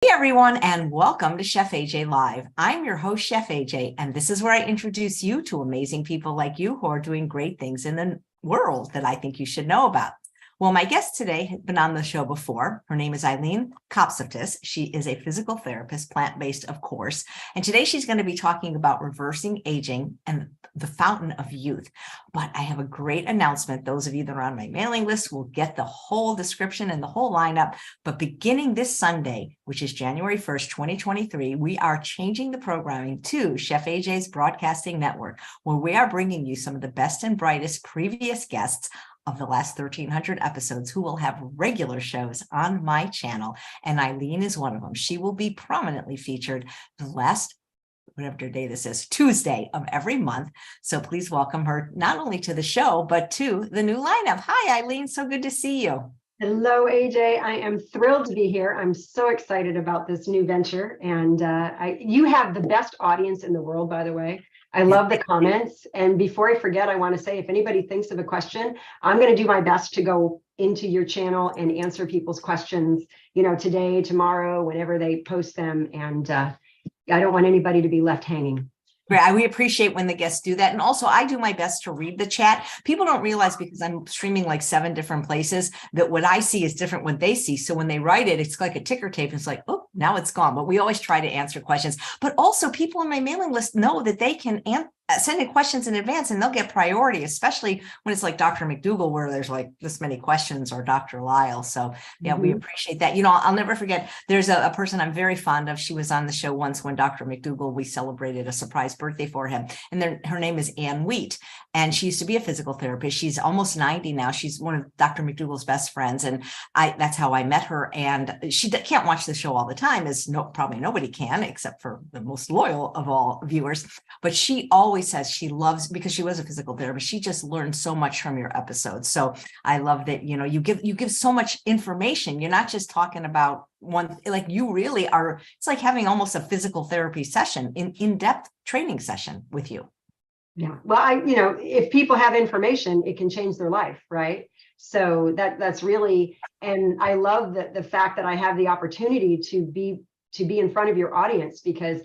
Hey everyone, and welcome to Chef AJ Live. I'm your host, Chef AJ, and this is where I introduce you to amazing people like you who are doing great things in the world that I think you should know about. Well, my guest today has been on the show before. Her name is Eileen Kopsaftis. She is a physical therapist, plant-based, of course. And today she's going to be talking about reversing aging and the fountain of youth. But I have a great announcement. Those of you that are on my mailing list will get the whole description and the whole lineup. But beginning this Sunday, which is January 1st, 2023, we are changing the programming to Chef AJ's Broadcasting Network, where we are bringing you some of the best and brightest previous guests of the last 1,300 episodes who will have regular shows on my channel. And Eileen is one of them. She will be prominently featured the last, whatever day this is, Tuesday of every month. So please welcome her not only to the show, but to the new lineup. Hi, Eileen. So good to see you. Hello, AJ. I am thrilled to be here. I'm so excited about this new venture. And you have the best audience in the world, by the way. I love the comments. And before I forget, I want to say, if anybody thinks of a question, I'm going to do my best to go into your channel and answer people's questions, today, tomorrow, whenever they post them. And I don't want anybody to be left hanging. Great. We appreciate when the guests do that. And also, I do my best to read the chat. People don't realize, because I'm streaming like 7 different places, that what I see is different what they see. So when they write it, it's like a ticker tape. It's like, oh, now it's gone. But we always try to answer questions. But also, people on my mailing list know that they can send in questions in advance and they'll get priority, especially when it's like Dr. McDougall, where there's like this many questions, or Dr. Lyle. So yeah, we appreciate that. I'll never forget, there's a person I'm very fond of. She was on the show once when Dr. McDougall, we celebrated a surprise birthday for him. And then her name is Ann Wheat. And she used to be a physical therapist. She's almost 90 now. She's one of Dr. McDougall's best friends. And that's how I met her. And she can't watch the show all the time, as probably nobody can, except for the most loyal of all viewers. But she always says she loves, because she was a physical therapist, she just learned so much from your episodes. So I love that, you give so much information. You're not just talking about one, like you really are. It's like having almost a physical therapy session, in-depth training session with you. Yeah. Well, if people have information, it can change their life, right? So that's really, and I love the fact that I have the opportunity to be in front of your audience, because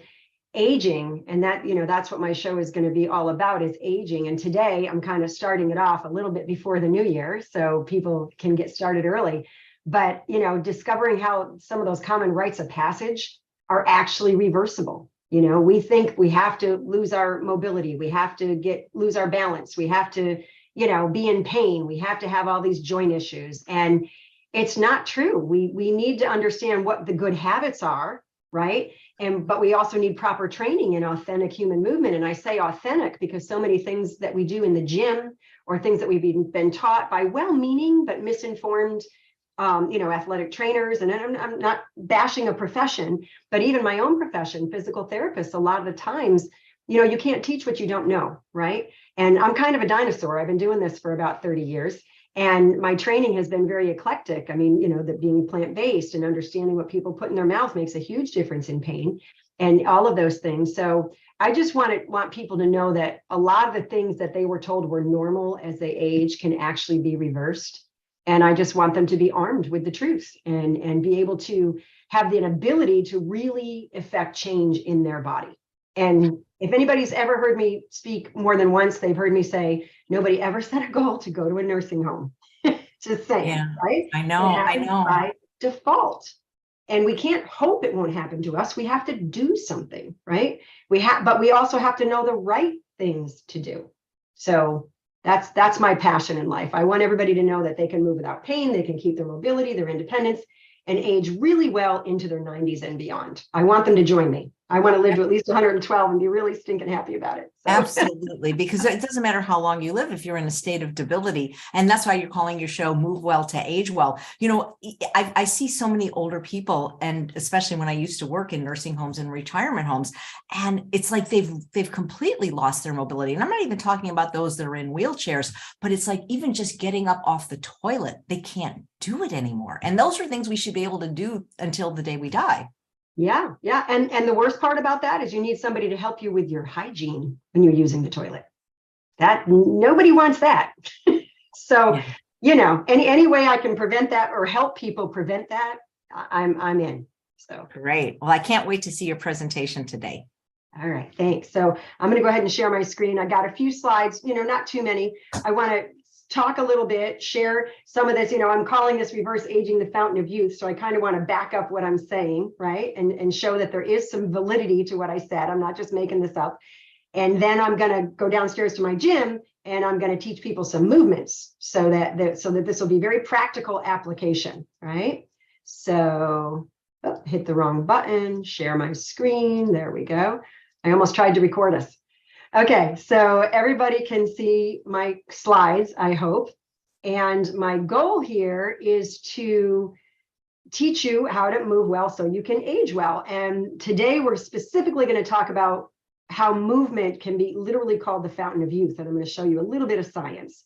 aging, and that's what my show is going to be all about, is aging. And today I'm kind of starting it off a little bit before the new year, so people can get started early. But, discovering how some of those common rites of passage are actually reversible. We think we have to lose our mobility. We have to lose our balance. We have to, be in pain. We have to have all these joint issues. And it's not true. We need to understand what the good habits are, right? But we also need proper training in authentic human movement. And I say authentic because so many things that we do in the gym, or things that we've been taught by well-meaning but misinformed, athletic trainers. And I'm not bashing a profession, but even my own profession, physical therapists, a lot of the times, you can't teach what you don't know, right? And I'm kind of a dinosaur. I've been doing this for about 30 years. And my training has been very eclectic. I mean, that being plant-based and understanding what people put in their mouth makes a huge difference in pain and all of those things. So I just want people to know that a lot of the things that they were told were normal as they age can actually be reversed. And I just want them to be armed with the truth and be able to have the ability to really affect change in their body. And if anybody's ever heard me speak more than once, they've heard me say, nobody ever set a goal to go to a nursing home. Just saying, yeah, right? I know. By default. And we can't hope it won't happen to us. We have to do something, right? But we also have to know the right things to do. So that's my passion in life. I want everybody to know that they can move without pain, they can keep their mobility, their independence, and age really well into their 90s and beyond. I want them to join me. I want to live to at least 112 and be really stinking happy about it. So. Absolutely, because it doesn't matter how long you live if you're in a state of debility. And that's why you're calling your show Move Well to Age Well. I see so many older people, and especially when I used to work in nursing homes and retirement homes, and it's like they've completely lost their mobility. And I'm not even talking about those that are in wheelchairs, but it's like even just getting up off the toilet, they can't do it anymore. And those are things we should be able to do until the day we die. Yeah. And the worst part about that is you need somebody to help you with your hygiene when you're using the toilet. That nobody wants that. So, any way I can prevent that or help people prevent that, I'm in. So Great. Well, I can't wait to see your presentation today. all right, thanks. So I'm going to go ahead and share my screen. I got a few slides, not too many. I want to talk a little bit, share some of this. I'm calling this reverse aging, the fountain of youth. So I kind of want to back up what I'm saying, right? And show that there is some validity to what I said. I'm not just making this up. And then I'm going to go downstairs to my gym and I'm going to teach people some movements so that this will be very practical application, right? So hit the wrong button, share my screen. There we go. I almost tried to record us. Okay, so everybody can see my slides, I hope. And my goal here is to teach you how to move well so you can age well. And today we're specifically going to talk about how movement can be literally called the fountain of youth. And I'm going to show you a little bit of science.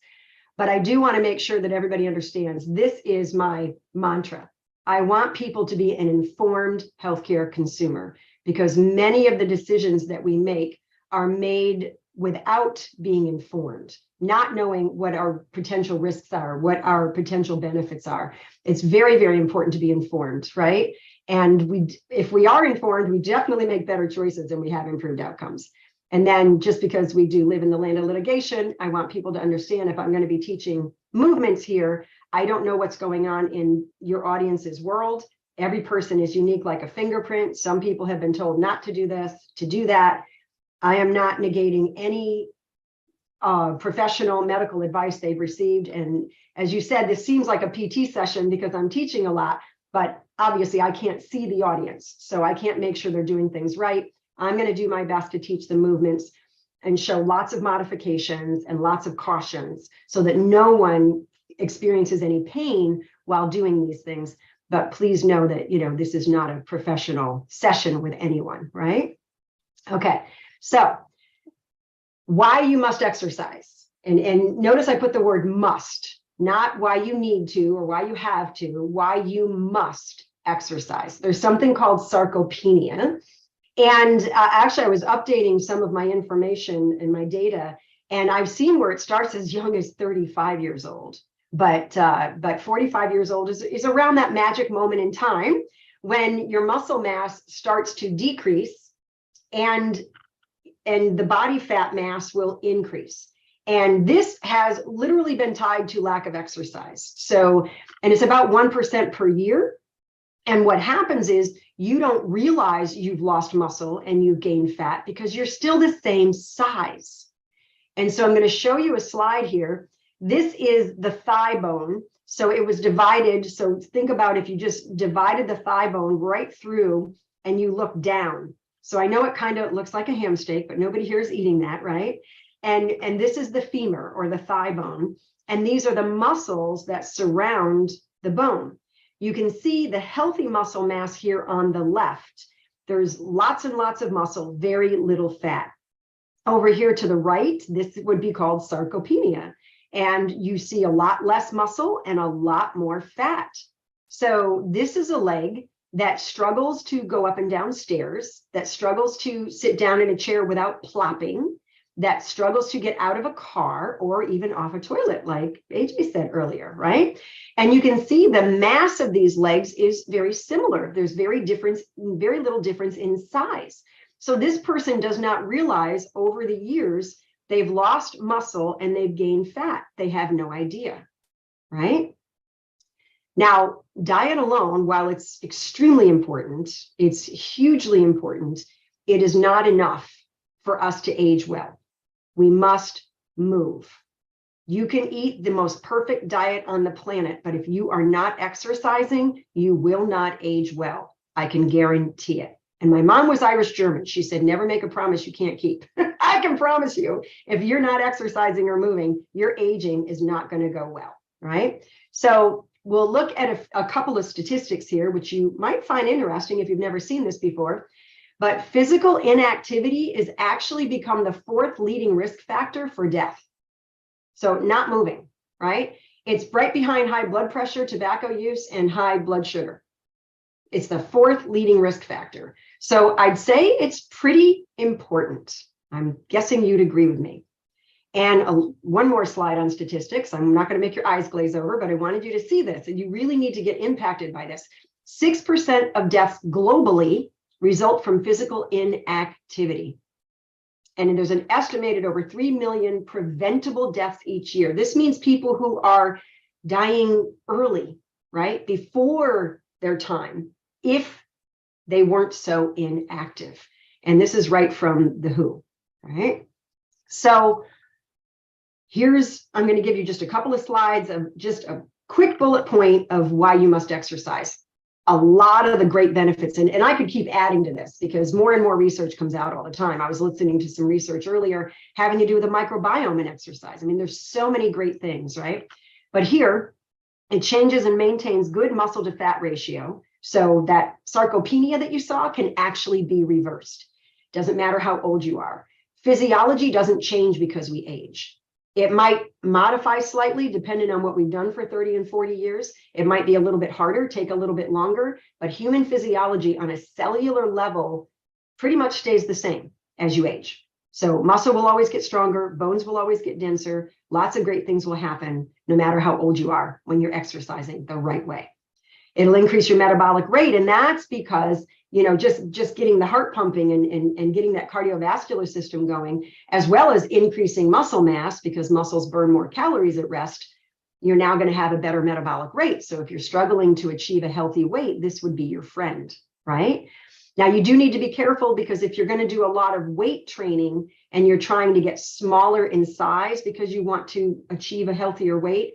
But I do want to make sure that everybody understands this is my mantra. I want people to be an informed healthcare consumer, because many of the decisions that we make are made without being informed, not knowing what our potential risks are, what our potential benefits are. It's very, very important to be informed, right? And if we are informed, we definitely make better choices and we have improved outcomes. And then just because we do live in the land of litigation, I want people to understand, if I'm going to be teaching movements here, I don't know what's going on in your audience's world. Every person is unique like a fingerprint. Some people have been told not to do this, to do that. I am not negating any professional medical advice they've received. And as you said, this seems like a PT session because I'm teaching a lot, but obviously I can't see the audience, so I can't make sure they're doing things right. I'm going to do my best to teach the movements and show lots of modifications and lots of cautions so that no one experiences any pain while doing these things. But please know that, this is not a professional session with anyone, right? Okay, so why you must exercise. And notice I put the word must, not why you need to or why you have to, why you must exercise. There's something called sarcopenia. And actually, I was updating some of my information and my data, and I've seen where it starts as young as 35 years old. But 45 years old is around that magic moment in time when your muscle mass starts to decrease and the body fat mass will increase. And this has literally been tied to lack of exercise. So, and it's about 1% per year. And what happens is you don't realize you've lost muscle and you've gained fat because you're still the same size. And so I'm going to show you a slide here. This is the thigh bone. So it was divided. So think about if you just divided the thigh bone right through and you look down. So I know it kind of looks like a ham steak, but nobody here is eating that, right? And this is the femur or the thigh bone. And these are the muscles that surround the bone. You can see the healthy muscle mass here on the left. There's lots and lots of muscle, very little fat. Over here to the right, this would be called sarcopenia. And you see a lot less muscle and a lot more fat. So this is a leg that struggles to go up and down stairs, that struggles to sit down in a chair without plopping, that struggles to get out of a car or even off a toilet, like AJ said earlier, right? And you can see the mass of these legs is very similar. There's very little difference in size. So this person does not realize over the years they've lost muscle and they've gained fat. They have no idea, right? Now, diet alone, while it's extremely important, it's hugely important, it is not enough for us to age well. We must move. You can eat the most perfect diet on the planet, but if you are not exercising, you will not age well. I can guarantee it. And my mom was Irish German. She said, never make a promise you can't keep. I can promise you, if you're not exercising or moving, your aging is not going to go well, right? So we'll look at a couple of statistics here, which you might find interesting if you've never seen this before. But physical inactivity is actually become the 4th leading risk factor for death. So not moving, right? It's right behind high blood pressure, tobacco use, and high blood sugar. It's the 4th leading risk factor. So I'd say it's pretty important. I'm guessing you'd agree with me. And one more slide on statistics. I'm not going to make your eyes glaze over, but I wanted you to see this, and you really need to get impacted by this. 6% of deaths globally result from physical inactivity. And there's an estimated over 3 million preventable deaths each year. This means people who are dying early, right, before their time, if they weren't so inactive. And this is right from the WHO, right? So I'm going to give you just a couple of slides of just a quick bullet point of why you must exercise. A lot of the great benefits, and I could keep adding to this because more and more research comes out all the time. I was listening to some research earlier having to do with the microbiome and exercise. I mean, there's so many great things, right? But here, it changes and maintains good muscle to fat ratio. So that sarcopenia that you saw can actually be reversed. Doesn't matter how old you are. Physiology doesn't change because we age. It might modify slightly depending on what we've done for 30 and 40 years. It might be a little bit harder, take a little bit longer, but human physiology on a cellular level pretty much stays the same as you age. So muscle will always get stronger, bones will always get denser, lots of great things will happen no matter how old you are when you're exercising the right way. It'll increase your metabolic rate, and that's because just getting the heart pumping and getting that cardiovascular system going, as well as increasing muscle mass, because muscles burn more calories at rest, you're now going to have a better metabolic rate. So if you're struggling to achieve a healthy weight, this would be your friend, right? Now, you do need to be careful, because if you're going to do a lot of weight training and you're trying to get smaller in size because you want to achieve a healthier weight,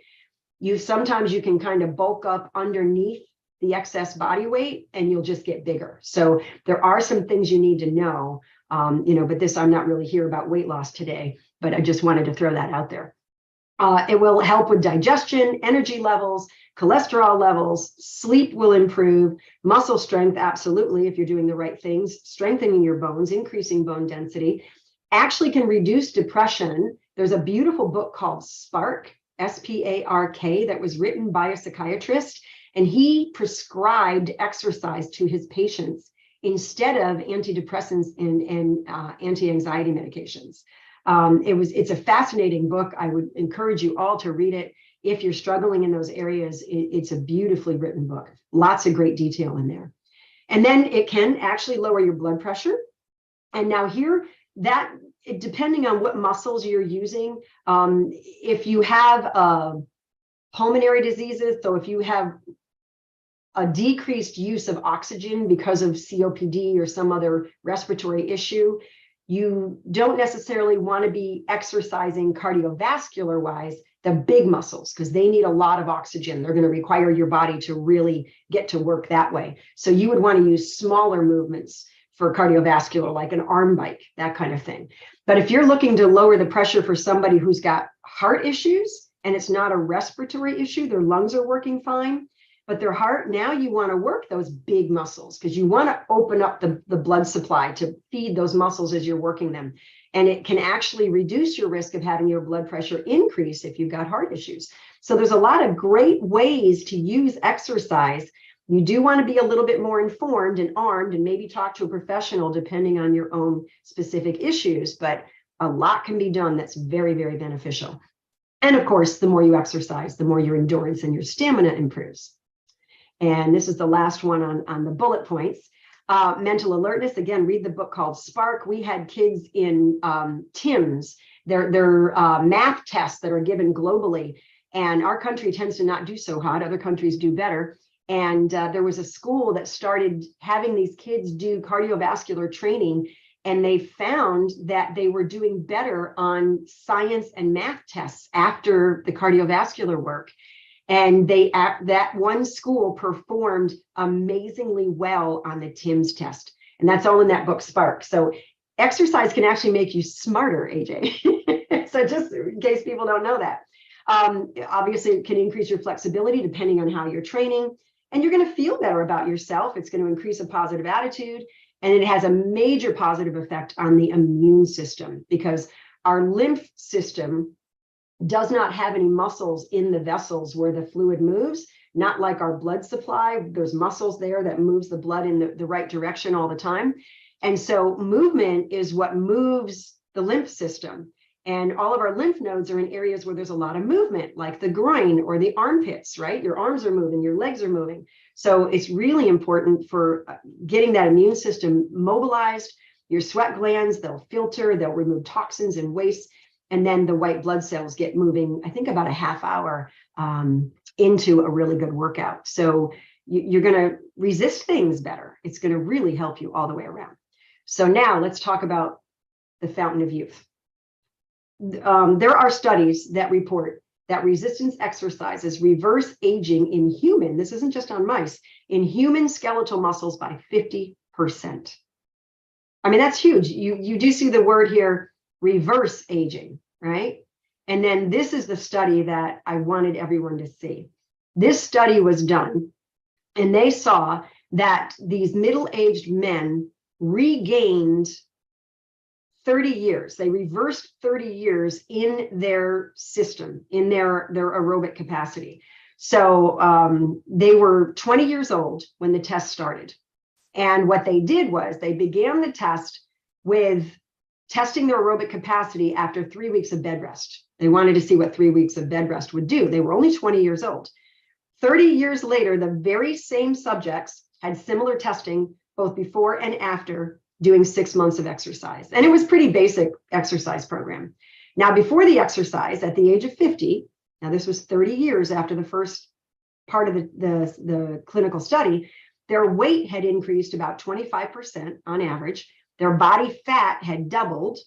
sometimes you can kind of bulk up underneath the excess body weight and you'll just get bigger. So there are some things you need to know, but I'm not really here about weight loss today, but I just wanted to throw that out there. It will help with digestion, energy levels, cholesterol levels, sleep will improve, muscle strength, absolutely, if you're doing the right things, strengthening your bones, increasing bone density, actually can reduce depression. There's a beautiful book called Spark, S-P-A-R-K, that was written by a psychiatrist, and he prescribed exercise to his patients instead of antidepressants and anti-anxiety medications. It's a fascinating book. I would encourage you all to read it. If you're struggling in those areas, it's a beautifully written book. Lots of great detail in there. And then it can actually lower your blood pressure. And now here, depending on what muscles you're using, if you have pulmonary diseases, so if you have a decreased use of oxygen because of COPD or some other respiratory issue, you don't necessarily want to be exercising cardiovascular wise the big muscles, because they need a lot of oxygen. They're going to require your body to really get to work that way. So you would want to use smaller movements for cardiovascular, like an arm bike, that kind of thing. But if you're looking to lower the pressure for somebody who's got heart issues and it's not a respiratory issue, their lungs are working fine, but their heart, now you want to work those big muscles, because you want to open up the blood supply to feed those muscles as you're working them. And it can actually reduce your risk of having your blood pressure increase if you've got heart issues. So there's a lot of great ways to use exercise. You do want to be a little bit more informed and armed, and maybe talk to a professional depending on your own specific issues, but a lot can be done that's very, very beneficial. And of course, the more you exercise, the more your endurance and your stamina improves. And this is the last one on the bullet points. Mental alertness, again, read the book called Spark. We had kids in TIMS, they're math tests that are given globally. And our country tends to not do so hot. Other countries do better. And there was a school that started having these kids do cardiovascular training, and they found that they were doing better on science and math tests after the cardiovascular work. And that one school performed amazingly well on the TIMS test. And that's all in that book, Spark. So exercise can actually make you smarter, AJ. So just in case people don't know that. Obviously, it can increase your flexibility depending on how you're training. And you're going to feel better about yourself. It's going to increase a positive attitude. And it has a major positive effect on the immune system, because our lymph system does not have any muscles in the vessels where the fluid moves, not like our blood supply. There's muscles there that moves the blood in the right direction all the time. And so movement is what moves the lymph system. And all of our lymph nodes are in areas where there's a lot of movement, like the groin or the armpits, right? Your arms are moving, your legs are moving. So it's really important for getting that immune system mobilized. Your sweat glands, they'll filter, they'll remove toxins and waste. And then the white blood cells get moving, I think about a half hour into a really good workout. So you're going to resist things better. It's going to really help you all the way around. So now let's talk about the fountain of youth. There are studies that report that resistance exercises reverse aging in human, this isn't just on mice, in human skeletal muscles by 50%. I mean, that's huge. You do see the word here, reverse aging, right? And then this is the study that I wanted everyone to see. This study was done, and they saw that these middle-aged men regained 30 years. They reversed 30 years in their system, in their aerobic capacity. So they were 20 years old when the test started. And what they did was they began the test with testing their aerobic capacity after 3 weeks of bed rest. They wanted to see what 3 weeks of bed rest would do. They were only 20 years old. 30 years later, the very same subjects had similar testing, both before and after doing 6 months of exercise. And it was pretty basic exercise program. Now, before the exercise, at the age of 50, now this was 30 years after the first part of the clinical study, their weight had increased about 25% on average. Their body fat had doubled,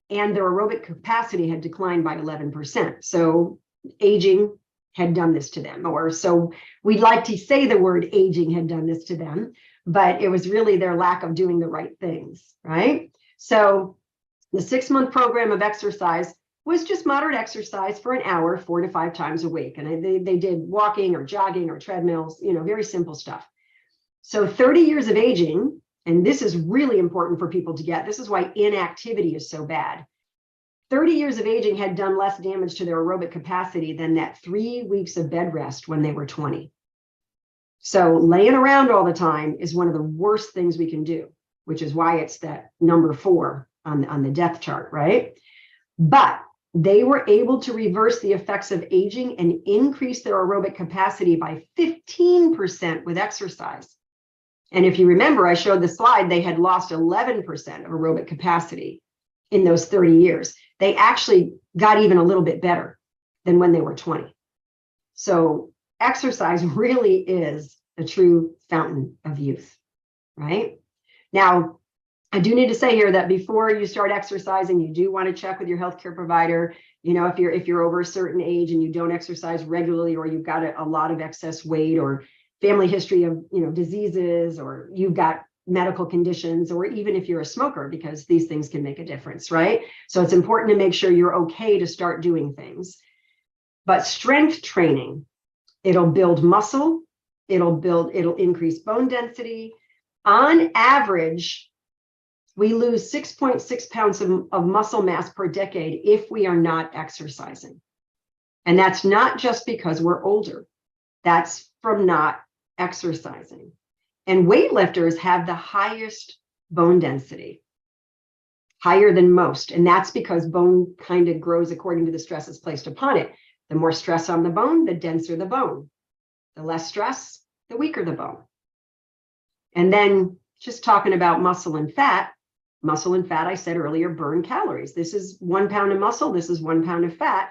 and their aerobic capacity had declined by 11%. So aging had done this to them, or so we'd like to say the word aging had done this to them, but it was really their lack of doing the right things, right? So the 6-month program of exercise was just moderate exercise for an hour, 4 to 5 times a week. And they did walking or jogging or treadmills, very simple stuff. So 30 years of aging, and this is really important for people to get. This is why inactivity is so bad. 30 years of aging had done less damage to their aerobic capacity than that 3 weeks of bed rest when they were 20. So laying around all the time is one of the worst things we can do, which is why it's that number 4 on the death chart, right? But they were able to reverse the effects of aging and increase their aerobic capacity by 15% with exercise. And if you remember, I showed the slide, they had lost 11% of aerobic capacity in those 30 years. They actually got even a little bit better than when they were 20. So exercise really is a true fountain of youth, right? Now, I do need to say here that before you start exercising, you do want to check with your healthcare provider. If you're over a certain age and you don't exercise regularly, or you've got a lot of excess weight, or family history of diseases, or you've got medical conditions, or even if you're a smoker, because these things can make a difference, right? So it's important to make sure you're okay to start doing things. But strength training, it'll build muscle, it'll increase bone density. On average, we lose 6.6 pounds of muscle mass per decade if we are not exercising. And that's not just because we're older. That's from not exercising. And weightlifters have the highest bone density, higher than most. And that's because bone kind of grows according to the stresses placed upon it. The more stress on the bone, the denser the bone. The less stress, the weaker the bone. And then just talking about muscle and fat, I said earlier, burn calories. This is 1 pound of muscle. This is 1 pound of fat.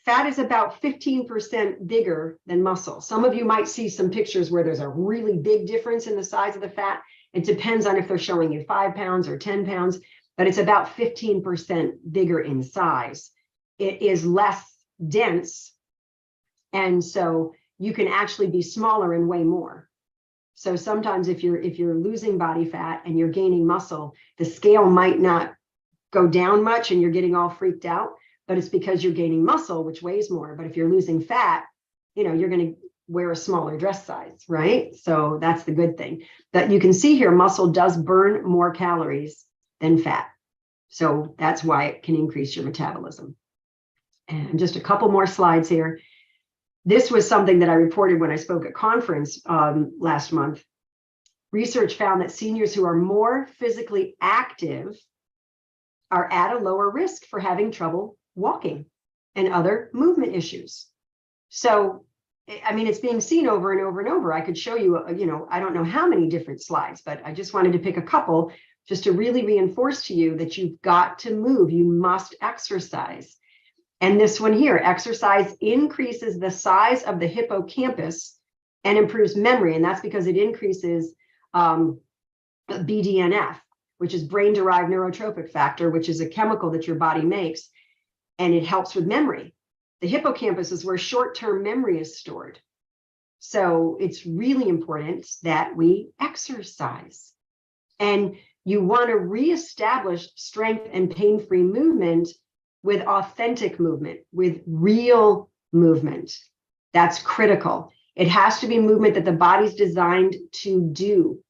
Fat is about 15% bigger than muscle. Some of you might see some pictures where there's a really big difference in the size of the fat. It depends on if they're showing you 5 pounds or 10 pounds, but it's about 15% bigger in size. It is less dense, and so you can actually be smaller and weigh more. So sometimes if you're losing body fat and you're gaining muscle, the scale might not go down much and you're getting all freaked out, but it's because you're gaining muscle, which weighs more. But if you're losing fat, you're going to wear a smaller dress size, right? So that's the good thing. But you can see here, muscle does burn more calories than fat. So that's why it can increase your metabolism. And just a couple more slides here. This was something that I reported when I spoke at conference last month. Research found that seniors who are more physically active are at a lower risk for having trouble walking and other movement issues. So, I mean, it's being seen over and over and over. I could show you, I don't know how many different slides, but I just wanted to pick a couple just to really reinforce to you that you've got to move. You must exercise. And this one here, exercise increases the size of the hippocampus and improves memory. And that's because it increases BDNF, which is brain-derived neurotrophic factor, which is a chemical that your body makes, and it helps with memory. The hippocampus is where short-term memory is stored. So it's really important that we exercise. And you want to reestablish strength and pain-free movement with authentic movement, with real movement. That's critical. It has to be movement that the body's designed to do.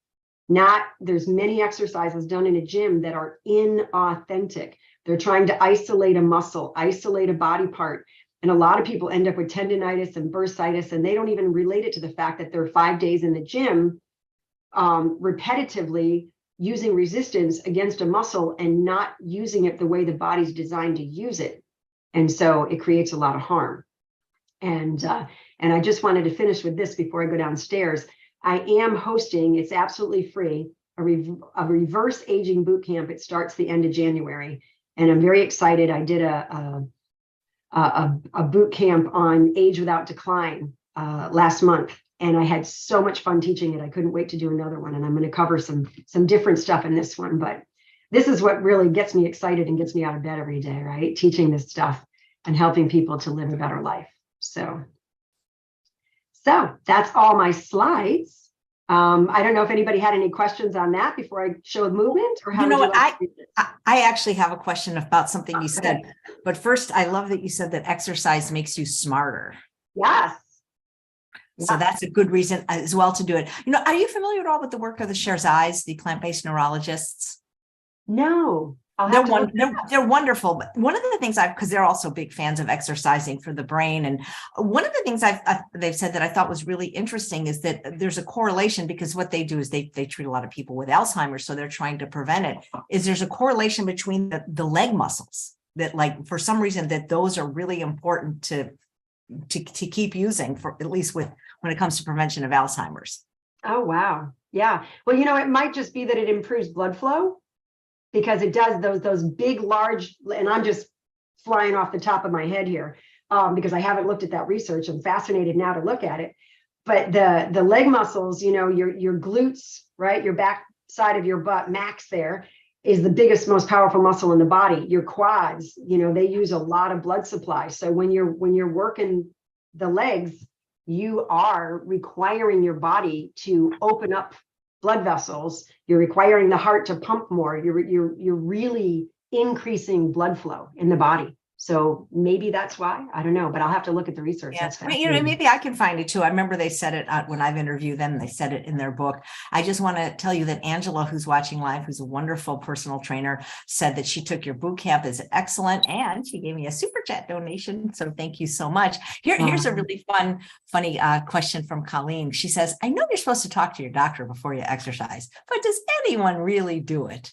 There's many exercises done in a gym that are inauthentic. They're trying to isolate a muscle, isolate a body part. And a lot of people end up with tendonitis and bursitis, and they don't even relate it to the fact that they're 5 days in the gym repetitively using resistance against a muscle and not using it the way the body's designed to use it. And so it creates a lot of harm. And I just wanted to finish with this before I go downstairs. I am hosting, it's absolutely free, a reverse aging boot camp. It starts the end of January. And I'm very excited. I did a boot camp on age without decline last month. And I had so much fun teaching it. I couldn't wait to do another one. And I'm going to cover some different stuff in this one. But this is what really gets me excited and gets me out of bed every day, right? Teaching this stuff and helping people to live a better life. So that's all my slides. I don't know if anybody had any questions on that before I show movement, or how I actually have a question about something you said. But first, I love that you said that exercise makes you smarter. Yes. So that's a good reason as well to do it. Are you familiar at all with the work of the Sherzais, the plant-based neurologists? No. They're wonderful. But one of the things because they're also big fans of exercising for the brain. And one of the things they've said that I thought was really interesting is that there's a correlation, because what they do is they treat a lot of people with Alzheimer's. So they're trying to prevent it. There's a correlation between the leg muscles that, like, for some reason, that those are really important to keep using, for at least when it comes to prevention of Alzheimer's. Oh, wow. Yeah. Well, it might just be that it improves blood flow, because it does those big, large, and I'm just flying off the top of my head here because I haven't looked at that research. I'm fascinated now to look at it. But the leg muscles, your glutes, right? Your back side of your butt, max there, is the biggest, most powerful muscle in the body. Your quads, they use a lot of blood supply. So when you're working the legs, you are requiring your body to open up blood vessels. You're requiring the heart to pump more. You're really increasing blood flow in the body. So maybe that's why. I don't know, but I'll have to look at the research. Yeah. Maybe I can find it too. I remember they said it when I've interviewed them. They said it in their book. I just want to tell you that Angela, who's watching live, who's a wonderful personal trainer, said that she took your boot camp is excellent, and she gave me a super chat donation. So thank you so much. Here's a really funny question from Colleen. She says, "I know you're supposed to talk to your doctor before you exercise, but does anyone really do it?"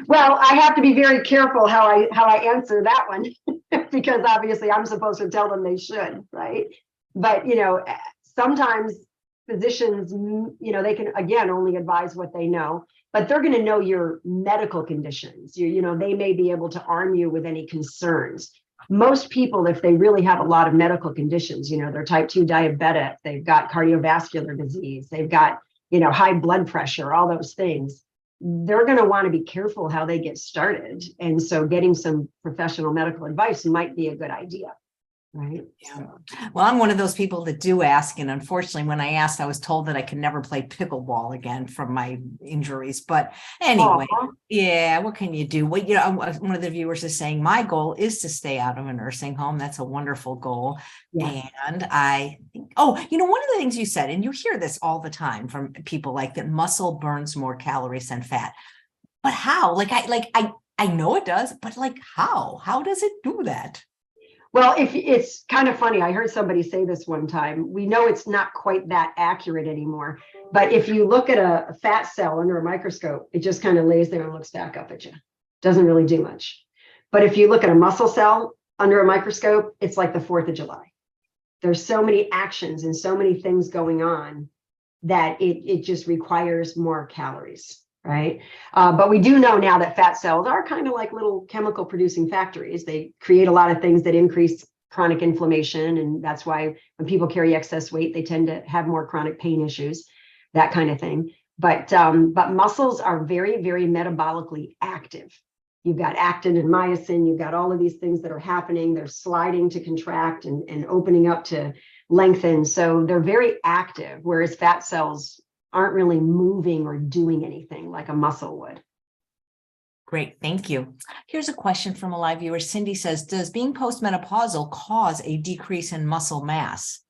Well, I have to be very careful how I answer that one because obviously I'm supposed to tell them they should, right? But sometimes physicians, they can again only advise what they know, but they're going to know your medical conditions. They may be able to arm you with any concerns. Most people, if they really have a lot of medical conditions, they're type 2 diabetic, they've got cardiovascular disease, they've got high blood pressure, all those things, they're going to want to be careful how they get started. And so getting some professional medical advice might be a good idea. Right. Yeah. Well, I'm one of those people that do ask. And unfortunately, when I asked, I was told that I could never play pickleball again from my injuries. But anyway, yeah, what can you do? Well, one of the viewers is saying, my goal is to stay out of a nursing home. That's a wonderful goal. Yes. And I think, one of the things you said, and you hear this all the time from people, like that muscle burns more calories than fat. But how? I know it does, but how does it do that? Well, if it's kind of funny, I heard somebody say this one time. We know it's not quite that accurate anymore, but if you look at a fat cell under a microscope, it just kind of lays there and looks back up at you. Doesn't really do much. But if you look at a muscle cell under a microscope, it's like the 4th of July. There's so many actions and so many things going on that it just requires more calories. Right. But we do know now that fat cells are kind of like little chemical producing factories. They create a lot of things that increase chronic inflammation. And that's why when people carry excess weight, they tend to have more chronic pain issues, that kind of thing. But muscles are very, very metabolically active. You've got actin and myosin. You've got all of these things that are happening. They're sliding to contract and opening up to lengthen. So they're very active, whereas fat cells aren't really moving or doing anything like a muscle would. Great, thank you. Here's a question from a live viewer. Cindy says, does being postmenopausal cause a decrease in muscle mass?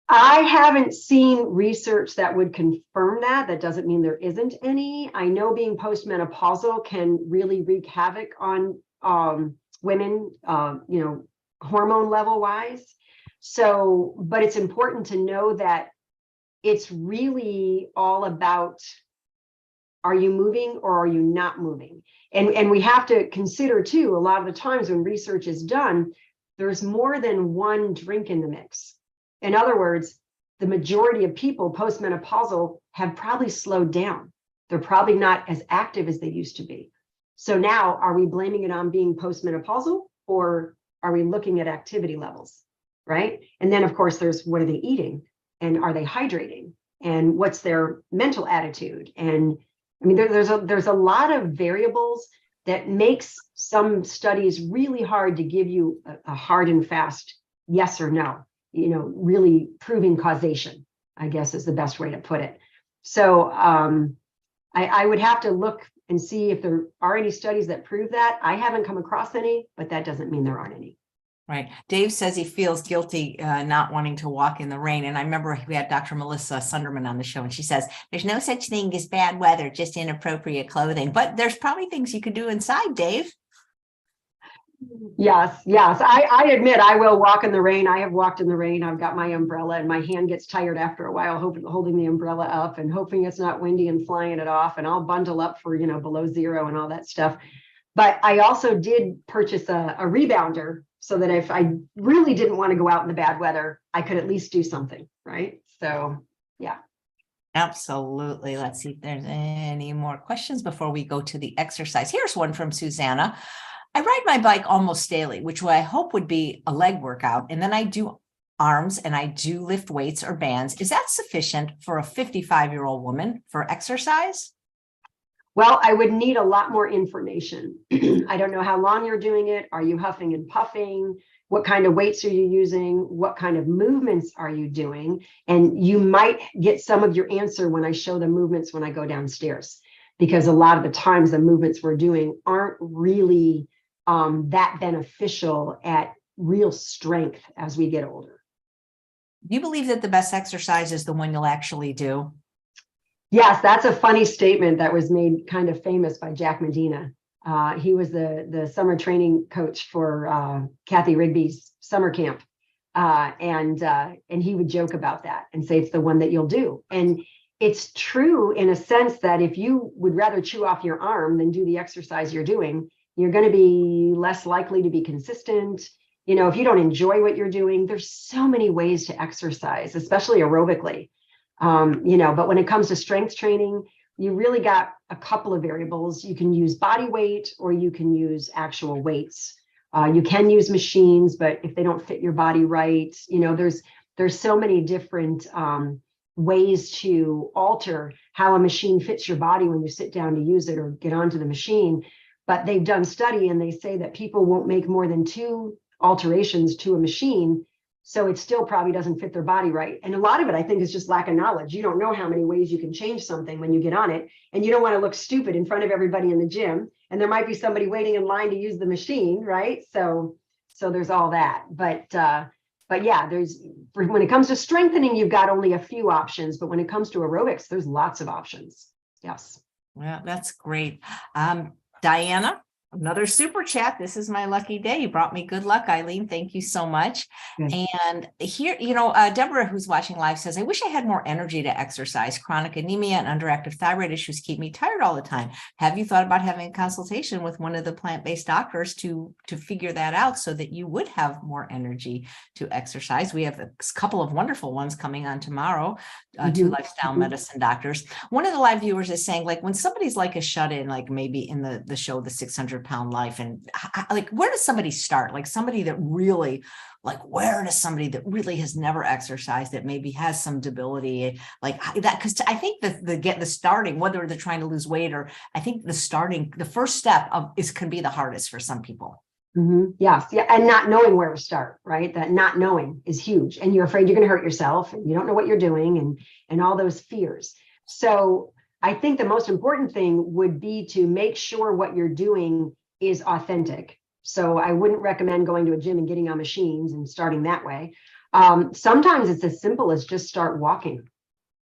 I haven't seen research that would confirm that. That doesn't mean there isn't any. I know being postmenopausal can really wreak havoc on women, hormone level wise. So, but it's important to know that it's really all about, are you moving or are you not moving? And we have to consider too, a lot of the times when research is done, there's more than one drink in the mix. In other words, the majority of people postmenopausal have probably slowed down. They're probably not as active as they used to be. So now, are we blaming it on being postmenopausal, or are we looking at activity levels, right? And then of course there's, what are they eating? And are they hydrating? And what's their mental attitude? And I mean, there's a lot of variables that makes some studies really hard to give you a hard and fast yes or no, really proving causation, I guess is the best way to put it. So I would have to look and see if there are any studies that prove that. I haven't come across any, but that doesn't mean there aren't any. Right. Dave says he feels guilty not wanting to walk in the rain. And I remember we had Dr. Melissa Sunderman on the show, and she says, there's no such thing as bad weather, just inappropriate clothing. But there's probably things you could do inside, Dave. Yes. I admit I will walk in the rain. I have walked in the rain. I've got my umbrella and my hand gets tired after a while holding the umbrella up and hoping it's not windy and flying it off. And I'll bundle up for, below zero and all that stuff. But I also did purchase a rebounder so that if I really didn't want to go out in the bad weather, I could at least do something, right? So, yeah. Absolutely. Let's see if there's any more questions before we go to the exercise. Here's one from Susanna. I ride my bike almost daily, which I hope would be a leg workout. And then I do arms and I do lift weights or bands. Is that sufficient for a 55-year-old woman for exercise? Well, I would need a lot more information. I don't know how long you're doing it. Are you huffing and puffing? What kind of weights are you using? What kind of movements are you doing? And you might get some of your answer when I show the movements when I go downstairs, because a lot of the times the movements we're doing aren't really that beneficial at real strength as we get older. Do you believe that the best exercise is the one you'll actually do? Yes, that's a funny statement that was made kind of famous by Jack Medina. He was the summer training coach for Kathy Rigby's summer camp. And he would joke about that and say it's the one that you'll do. And it's true in a sense that if you would rather chew off your arm than do the exercise you're doing, you're going to be less likely to be consistent. If you don't enjoy what you're doing, there's so many ways to exercise, especially aerobically. But when it comes to strength training, you really got a couple of variables. You can use body weight or you can use actual weights. You can use machines, but if they don't fit your body right, there's so many different ways to alter how a machine fits your body when you sit down to use it or get onto the machine. But they've done study and they say that people won't make more than 2 alterations to a machine. So it still probably doesn't fit their body right. And a lot of it, I think, is just lack of knowledge. You don't know how many ways you can change something when you get on it. And you don't want to look stupid in front of everybody in the gym. And there might be somebody waiting in line to use the machine, right? So there's all that. But yeah, when it comes to strengthening, you've got only a few options. But when it comes to aerobics, there's lots of options. Yes. Yeah, that's great. Diana Another super chat. This is my lucky day. You brought me good luck, Eileen. Thank you so much. Good. And here, Deborah, who's watching live, says, I wish I had more energy to exercise. Chronic anemia and underactive thyroid issues keep me tired all the time. Have you thought about having a consultation with one of the plant-based doctors to figure that out so that you would have more energy to exercise? We have a couple of wonderful ones coming on tomorrow, two lifestyle medicine doctors. One of the live viewers is saying, like, when somebody's like a shut-in, like maybe in the show, The 600-Pound Life, and like, where does somebody start? Like somebody that really, like, where does somebody that really has never exercised, that maybe has some debility like that? Because I think the starting, whether they're trying to lose weight, or I think the first step can be the hardest for some people. Yes. Yeah. And not knowing where to start, right? That not knowing is huge. And you're afraid you're going to hurt yourself, and you don't know what you're doing, and all those fears. So I think the most important thing would be to make sure what you're doing is authentic. So I wouldn't recommend going to a gym and getting on machines and starting that way. Sometimes it's as simple as just start walking,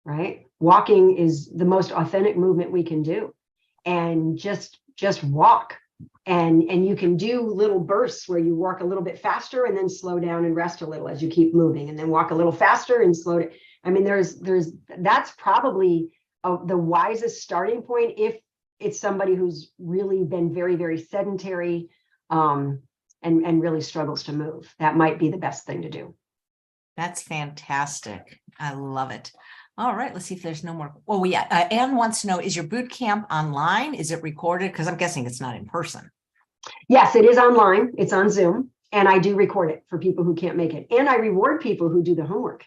right? Walking is the most authentic movement we can do. And just walk. And you can do little bursts where you walk a little bit faster and then slow down and rest a little as you keep moving, and then walk a little faster and slow down. I mean, that's probably the wisest starting point if it's somebody who's really been very, very sedentary and really struggles to move. That might be the best thing to do. That's fantastic. I love it. All right, let's see if there's no more. Oh, yeah. Anne wants to know, is your boot camp online? Is it recorded? Because I'm guessing it's not in person. Yes, it is online. It's on Zoom. And I do record it for people who can't make it. And I reward people who do the homework.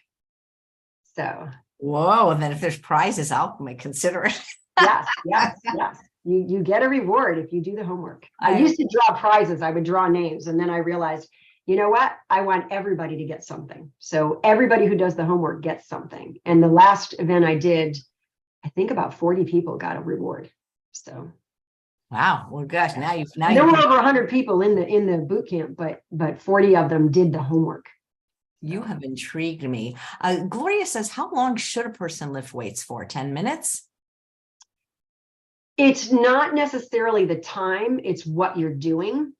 So. Whoa. And then if there's prizes, I'll consider it. Yes. You get a reward if you do the homework. I used to draw prizes. I would draw names. And then I realized, you know what? I want everybody to get something. So everybody who does the homework gets something. And the last event I did, I think about 40 people got a reward. So. Wow. Well, gosh, now there were over 100 people in the boot camp, but 40 of them did the homework. You have intrigued me. Gloria says, how long should a person lift weights for? 10 minutes? It's not necessarily the time, it's what you're doing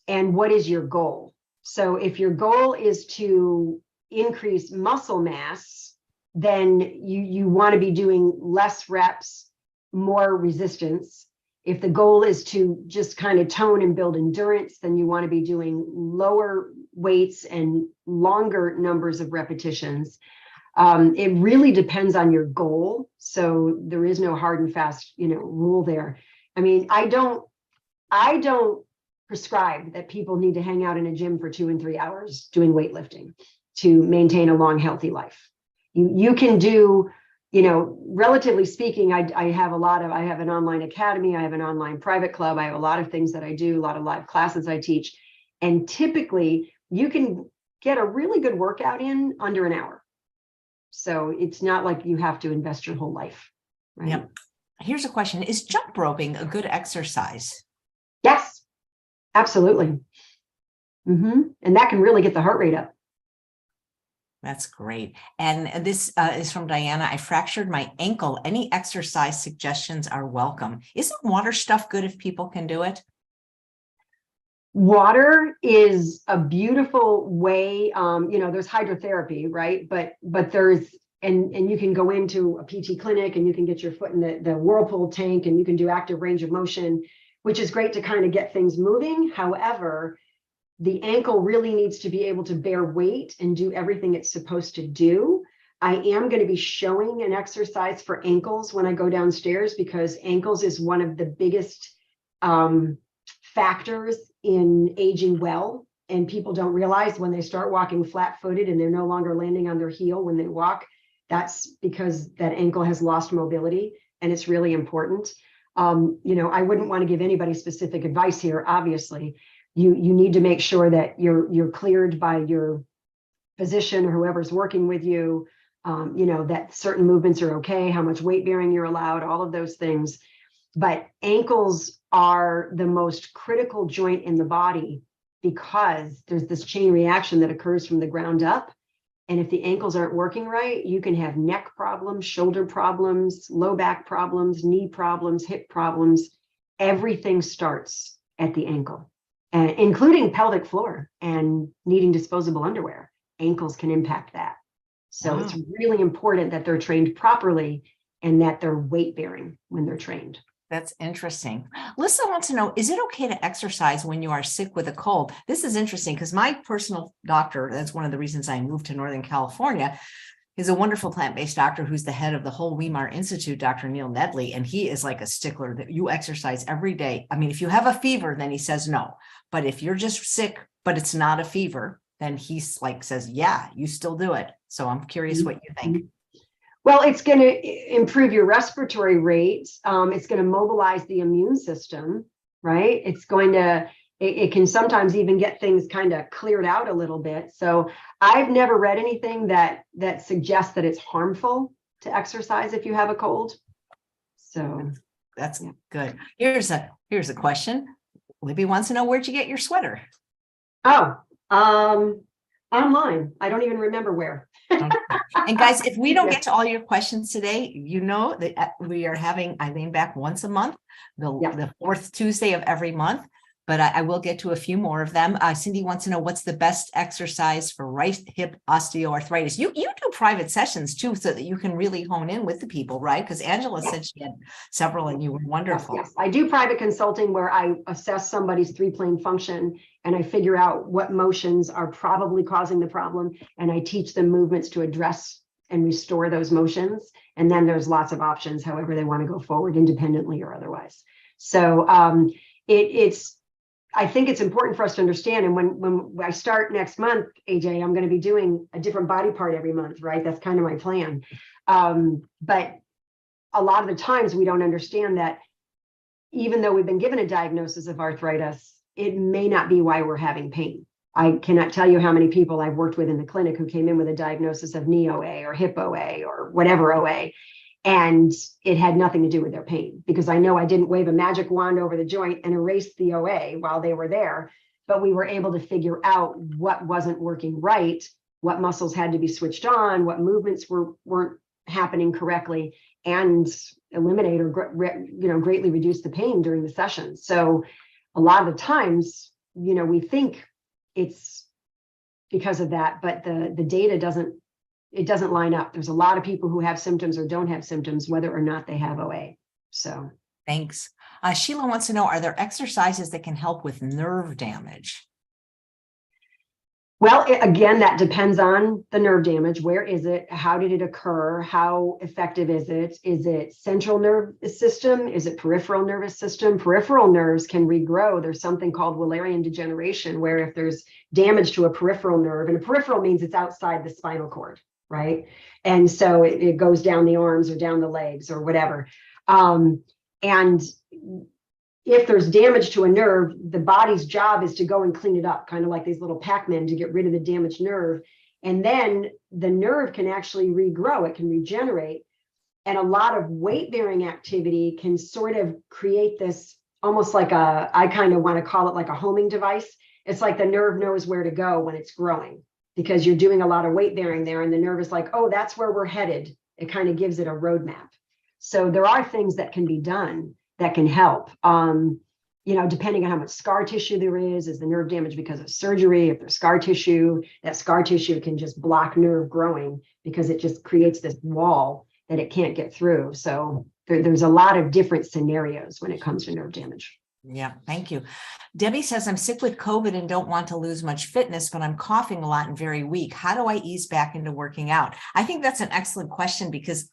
and what is your goal. So if your goal is to increase muscle mass, then you want to be doing less reps, more resistance. If the goal is to just kind of tone and build endurance, then you want to be doing lower weights and longer numbers of repetitions. It really depends on your goal. So there is no hard and fast, rule there. I mean, I don't prescribe that people need to hang out in a gym for 2 and 3 hours doing weightlifting to maintain a long, healthy life. You can do, relatively speaking, I have an online academy, I have an online private club, I have a lot of things that I do, a lot of live classes I teach. And typically you can get a really good workout in under an hour. So it's not like you have to invest your whole life. Right? Yep. Here's a question. Is jump roping a good exercise? Yes, absolutely. And that can really get the heart rate up. That's great. And this is from Diana. I fractured my ankle. Any exercise suggestions are welcome. Isn't water stuff good if people can do it? Water is a beautiful way. There's hydrotherapy, right? But there's, and you can go into a PT clinic and you can get your foot in the whirlpool tank and you can do active range of motion, which is great to kind of get things moving. However, the ankle really needs to be able to bear weight and do everything it's supposed to do. I am going to be showing an exercise for ankles when I go downstairs, because ankles is one of the biggest factors in aging well. And people don't realize when they start walking flat-footed and they're no longer landing on their heel when they walk, that's because that ankle has lost mobility, and it's really important. I wouldn't want to give anybody specific advice here, obviously. You need to make sure that you're cleared by your physician or whoever's working with you, that certain movements are okay, how much weight bearing you're allowed, all of those things. But ankles are the most critical joint in the body because there's this chain reaction that occurs from the ground up. And if the ankles aren't working right, you can have neck problems, shoulder problems, low back problems, knee problems, hip problems. Everything starts at the ankle, and including pelvic floor and needing disposable underwear. Ankles can impact that. So Wow. it's really important that they're trained properly and that they're weight bearing when they're trained. That's interesting. Lisa wants to know, is it okay to exercise when you are sick with a cold? This is interesting because my personal doctor, that's one of the reasons I moved to Northern California, is a wonderful plant-based doctor who's the head of the whole Weimar Institute, Dr. Neil Nedley, and he is like a stickler that you exercise every day. I mean, if you have a fever, then he says no. But if you're just sick, but it's not a fever, then he's like says, yeah, you still do it. So I'm curious what you think. Well, it's going to improve your respiratory rate. It's going to mobilize the immune system, right? It's going to, it can sometimes even get things kind of cleared out a little bit. So I've never read anything that suggests that it's harmful to exercise if you have a cold. So that's good. Here's a question. Libby wants to know, where'd you get your sweater? Oh, online. I don't even remember where. Okay. And guys, if we don't get to all your questions today, you know that we are having Eileen back once a month, the fourth Tuesday of every month. But I will get to a few more of them. Cindy wants to know, what's the best exercise for right hip osteoarthritis? You do private sessions too, so that you can really hone in with the people, right? Because Angela said she had several and you were wonderful. Yes. I do private consulting where I assess somebody's three-plane function and I figure out what motions are probably causing the problem. And I teach them movements to address and restore those motions. And then there's lots of options, however they want to go forward, independently or otherwise. So I think it's important for us to understand. And when I start next month, AJ, I'm going to be doing a different body part every month, right? That's kind of my plan. But a lot of the times we don't understand that even though we've been given a diagnosis of arthritis, it may not be why we're having pain. I cannot tell you how many people I've worked with in the clinic who came in with a diagnosis of knee OA or hip OA or whatever OA. And it had nothing to do with their pain, because I know I didn't wave a magic wand over the joint and erase the OA while they were there, but we were able to figure out what wasn't working right, what muscles had to be switched on, what movements weren't happening correctly, and eliminate or greatly reduce the pain during the session. So a lot of the times, we think it's because of that, but the data doesn't line up. There's a lot of people who have symptoms or don't have symptoms, whether or not they have OA. So thanks. Sheila wants to know, are there exercises that can help with nerve damage? Well, again, that depends on the nerve damage. Where is it? How did it occur? How effective is it? Is it central nervous system? Is it peripheral nervous system? Peripheral nerves can regrow. There's something called Wallerian degeneration, where if there's damage to a peripheral nerve, and a peripheral means it's outside the spinal cord, right? And so it goes down the arms or down the legs or whatever. And if there's damage to a nerve, the body's job is to go and clean it up, kind of like these little Pac-Men to get rid of the damaged nerve. And then the nerve can actually regrow, it can regenerate. And a lot of weight-bearing activity can sort of create this almost like I kind of want to call it like a homing device. It's like the nerve knows where to go when it's growing, because you're doing a lot of weight bearing there, and the nerve is like, oh, that's where we're headed. It kind of gives it a roadmap. So there are things that can be done that can help, depending on how much scar tissue there is the nerve damage because of surgery? If there's scar tissue, that scar tissue can just block nerve growing because it just creates this wall that it can't get through. So there's a lot of different scenarios when it comes to nerve damage. Yeah, thank you. Debbie says, I'm sick with COVID and don't want to lose much fitness, but I'm coughing a lot and very weak. How do I ease back into working out? I think that's an excellent question because,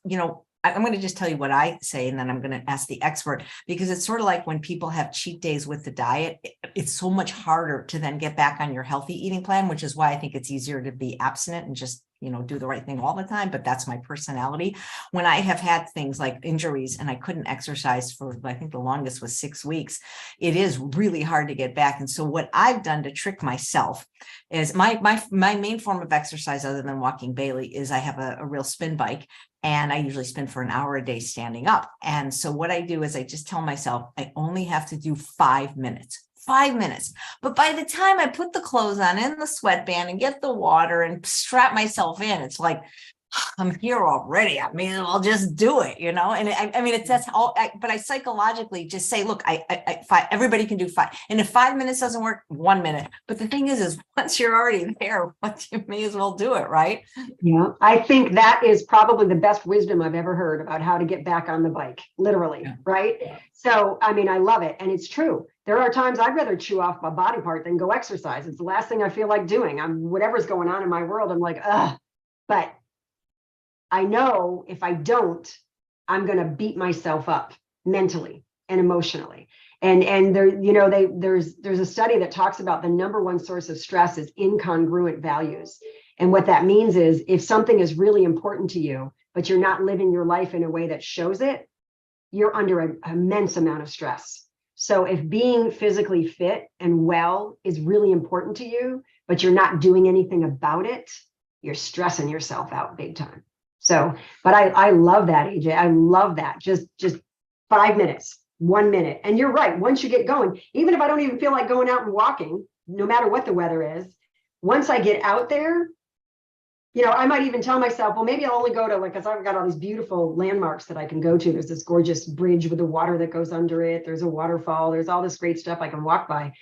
I'm going to just tell you what I say, and then I'm going to ask the expert, because it's sort of like when people have cheat days with the diet, it's so much harder to then get back on your healthy eating plan, which is why I think it's easier to be abstinent and just, do the right thing all the time. But that's my personality. When I have had things like injuries and I couldn't exercise for, I think the longest was 6 weeks, it is really hard to get back. And so what I've done to trick myself is my main form of exercise, other than walking Bailey, is I have a real spin bike. And I usually spin for an hour a day standing up. And so what I do is I just tell myself, I only have to do 5 minutes. 5 minutes. But by the time I put the clothes on and the sweatband and get the water and strap myself in, it's like I'm here already. I mean, I'll just do it, you know? And I mean, it's, that's all, but I psychologically just say, look, everybody can do 5. And if 5 minutes doesn't work, 1 minute. But the thing is once you're already there, you may as well do it, right? Yeah, I think that is probably the best wisdom I've ever heard about how to get back on the bike, literally, Yeah. right? So, I mean, I love it. And it's true. There are times I'd rather chew off my body part than go exercise. It's the last thing I feel like doing. Whatever's going on in my world, I'm like, ugh. But I know if I don't, I'm going to beat myself up mentally and emotionally. And there, you know, there's a study that talks about the number one source of stress is incongruent values. And what that means is if something is really important to you, but you're not living your life in a way that shows it, you're under an immense amount of stress. So if being physically fit and well is really important to you, but you're not doing anything about it, you're stressing yourself out big time. So, but I love that, AJ. I love that. Just 5 minutes, 1 minute. And you're right. Once you get going, even if I don't even feel like going out and walking, no matter what the weather is, once I get out there, you know, I might even tell myself, well, maybe I'll only go to, like, because I've got all these beautiful landmarks that I can go to. There's this gorgeous bridge with the water that goes under it. There's a waterfall. There's all this great stuff I can walk by.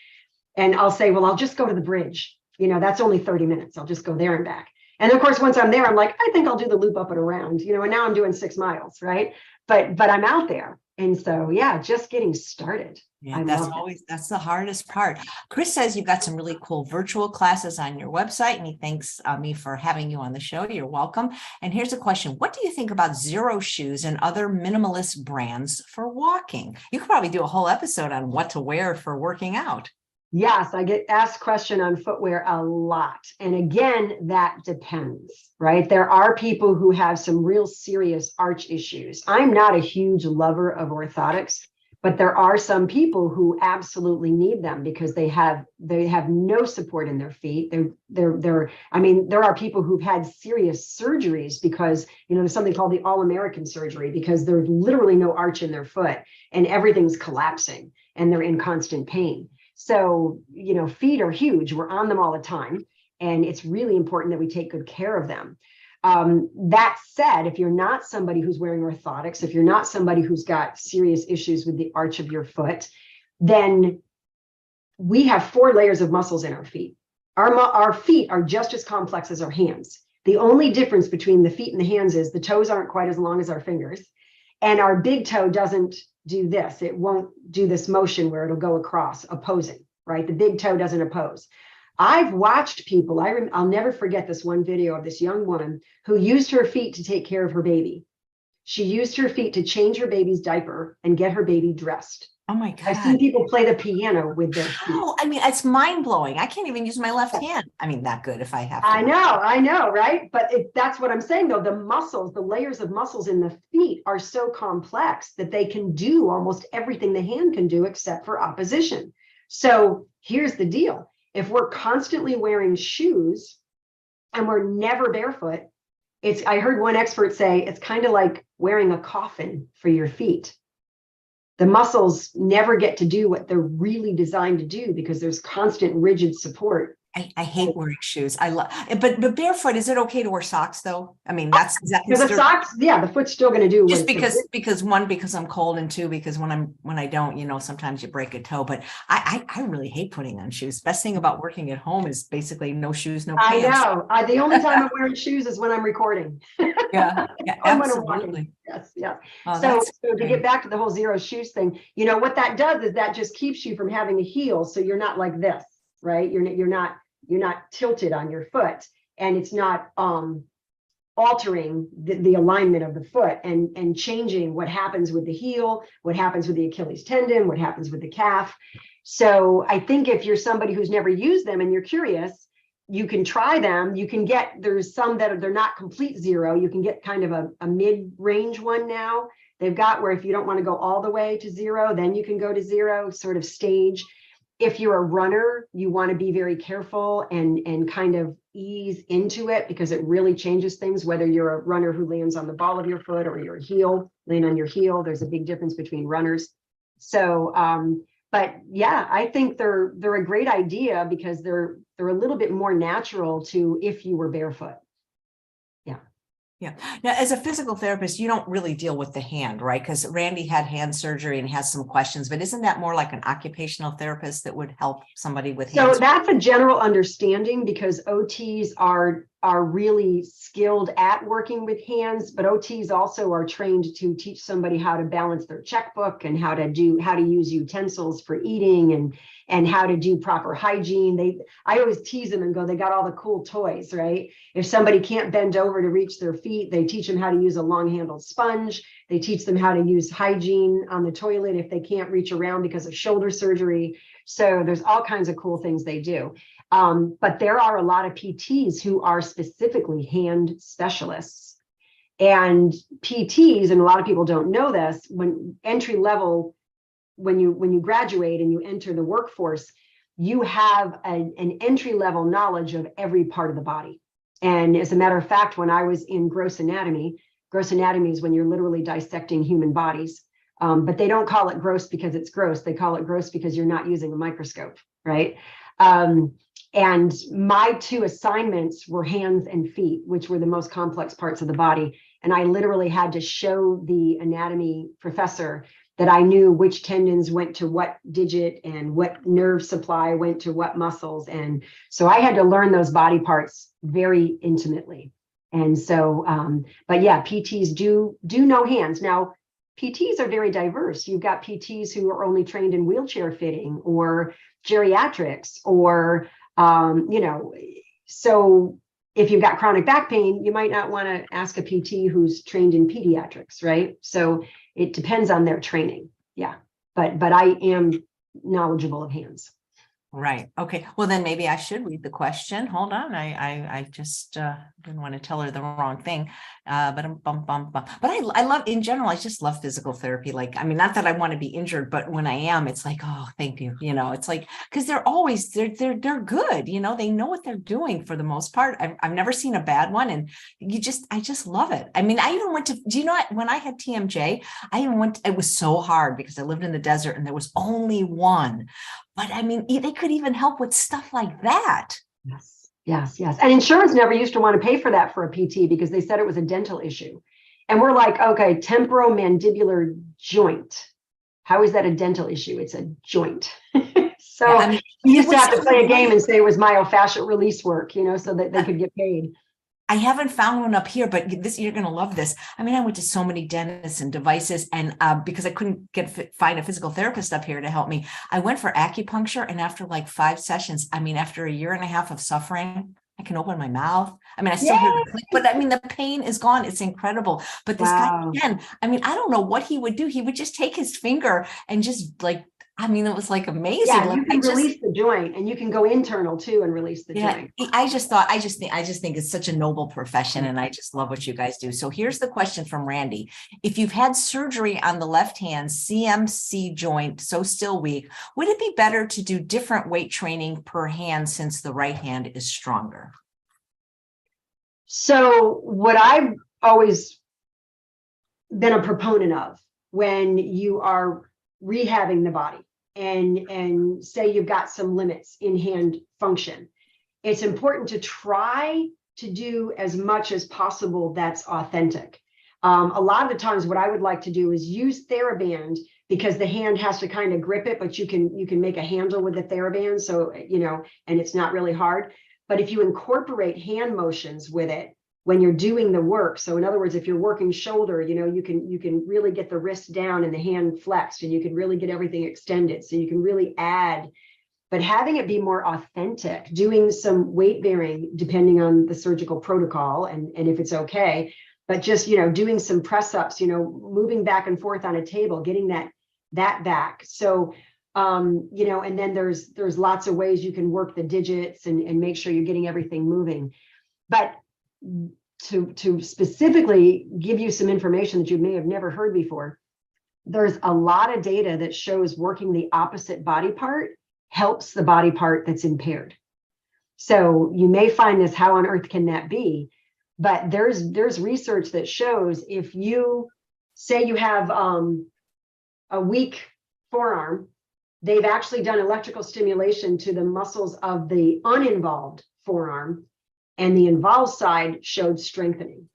And I'll say, well, I'll just go to the bridge. You know, that's only 30 minutes. I'll just go there and back. And of course, once I'm there, I'm like, I think I'll do the loop up and around, you know, and now I'm doing 6 miles, right? But I'm out there. And so, yeah, just getting started. Yeah, that's the hardest part. Chris says you've got some really cool virtual classes on your website, and he thanks me for having you on the show. You're welcome. And here's a question. What do you think about Zero Shoes and other minimalist brands for walking? You could probably do a whole episode on what to wear for working out. Yes, I get asked question on footwear a lot. And again, that depends, right? There are people who have some real serious arch issues. I'm not a huge lover of orthotics, but there are some people who absolutely need them because they have no support in their feet. I mean, there are people who've had serious surgeries because, you know, there's something called the All-American surgery because there's literally no arch in their foot and everything's collapsing and they're in constant pain. So, you know, feet are huge. We're on them all the time. And it's really important that we take good care of them. That said, if you're not somebody who's wearing orthotics, if you're not somebody who's got serious issues with the arch of your foot, then we have 4 layers of muscles in our feet. Our feet are just as complex as our hands. The only difference between the feet and the hands is the toes aren't quite as long as our fingers. And our big toe doesn't do this. It won't do this motion where it'll go across opposing, right? The big toe doesn't oppose. I've watched people, I'll never forget this one video of this young woman who used her feet to take care of her baby. She used her feet to change her baby's diaper and get her baby dressed. Oh my God. I've seen people play the piano with their feet. Oh, I mean, it's mind blowing. I can't even use my left hand. I mean, that good if I have to. I know, right? But that's what I'm saying, though. The muscles, the layers of muscles in the feet are so complex that they can do almost everything the hand can do except for opposition. So here's the deal. If we're constantly wearing shoes and we're never barefoot, I heard one expert say, it's kind of like wearing a coffin for your feet. The muscles never get to do what they're really designed to do because there's constant rigid support. I hate wearing shoes. I love, but barefoot, is it okay to wear socks though? I mean, that's the socks. Yeah, the foot's still going to do just because one, because I'm cold, and 2, because when I don't, you know, sometimes you break a toe. But I really hate putting on shoes. Best thing about working at home is basically no shoes, no pants. I know. The only time I'm wearing shoes is when I'm recording. Yeah, absolutely. Yes, yeah. Oh, so to get back to the whole zero shoes thing, you know what that does is that just keeps you from having a heel, so you're not like this, right? You're not tilted on your foot, and it's not altering the alignment of the foot and changing what happens with the heel, what happens with the Achilles tendon, what happens with the calf. So I think if you're somebody who's never used them and you're curious, you can try them. You can there's some that they're not complete zero. You can get kind of a mid-range one now. They've got where if you don't want to go all the way to zero, then you can go to zero, sort of stage. If you're a runner, you want to be very careful and kind of ease into it because it really changes things, whether you're a runner who lands on the ball of your foot or you're a heel, land on your heel. There's a big difference between runners. So, but yeah, I think they're a great idea because they're a little bit more natural to if you were barefoot. Yeah. Yeah. Now, as a physical therapist, you don't really deal with the hand, right? Because Randy had hand surgery and has some questions, but isn't that more like an occupational therapist that would help somebody with So hands? that's a general understanding, because OTs are really skilled at working with hands, but OTs also are trained to teach somebody how to balance their checkbook and how to use utensils for eating and how to do proper hygiene. I always tease them and go, they got all the cool toys, right? If somebody can't bend over to reach their feet, they teach them how to use a long-handled sponge. They teach them how to use hygiene on the toilet if they can't reach around because of shoulder surgery. So there's all kinds of cool things they do. But there are a lot of PTs who are specifically hand specialists. And PTs, and a lot of people don't know this, when entry level, when you graduate and you enter the workforce, you have an entry level knowledge of every part of the body. And as a matter of fact, when I was in gross anatomy is when you're literally dissecting human bodies. But they don't call it gross because it's gross. They call it gross because you're not using a microscope, right? And my 2 assignments were hands and feet, which were the most complex parts of the body. And I literally had to show the anatomy professor that I knew which tendons went to what digit and what nerve supply went to what muscles. And so I had to learn those body parts very intimately. And so, but yeah, PTs do know hands. Now, PTs are very diverse. You've got PTs who are only trained in wheelchair fitting or geriatrics or, so if you've got chronic back pain, you might not want to ask a PT who's trained in pediatrics, right? So it depends on their training. Yeah, but I am knowledgeable of hands. Right. Okay. Well, then maybe I should read the question. Hold on. I just didn't want to tell her the wrong thing. But I love, in general, I just love physical therapy. Like, I mean, not that I want to be injured, but when I am, it's like, oh, thank you. It's like, because they're always, they're good. They know what they're doing for the most part. I've never seen a bad one. And I just love it. I mean, I even went to, do you know, when I had TMJ, it was so hard because I lived in the desert and there was only one. But I mean, they could even help with stuff like that. Yes. And insurance never used to want to pay for that for a PT because they said it was a dental issue. And we're like, okay, temporomandibular joint. How is that a dental issue? It's a joint. So yeah, I mean, we used to have to play a game and say it was myofascial release work, so that they could get paid. I haven't found one up here, but you're going to love this. I mean, I went to so many dentists and devices, and because I couldn't find a physical therapist up here to help me, I went for acupuncture. And after like 5 sessions, I mean, after a year and a half of suffering, I can open my mouth. I mean, I still hear the click, but I mean, the pain is gone. It's incredible. But this guy, again, I mean, I don't know what he would do. He would just take his finger and just like, I mean, it was like amazing. Yeah, like, you can release the joint, and you can go internal too and release the joint. I just think it's such a noble profession, and I just love what you guys do. So here's the question from Randy. If you've had surgery on the left hand CMC joint, so still weak, would it be better to do different weight training per hand since the right hand is stronger? So what I've always been a proponent of when you are rehabbing the body and say you've got some limits in hand function, it's important to try to do as much as possible that's authentic. A lot of the times what I would like to do is use TheraBand, because the hand has to kind of grip it, but you can make a handle with the TheraBand, so and it's not really hard. But if you incorporate hand motions with it when you're doing the work, so in other words, if you're working shoulder, you can really get the wrist down and the hand flexed, and you can really get everything extended, so you can really add. But having it be more authentic, doing some weight bearing depending on the surgical protocol and if it's okay, but just doing some press ups, moving back and forth on a table, getting that back. So and then there's lots of ways you can work the digits and make sure you're getting everything moving. But to specifically give you some information that you may have never heard before, there's a lot of data that shows working the opposite body part helps the body part that's impaired. So you may find this, how on earth can that be? But there's research that shows if you say you have a weak forearm, they've actually done electrical stimulation to the muscles of the uninvolved forearm, and the involved side showed strengthening.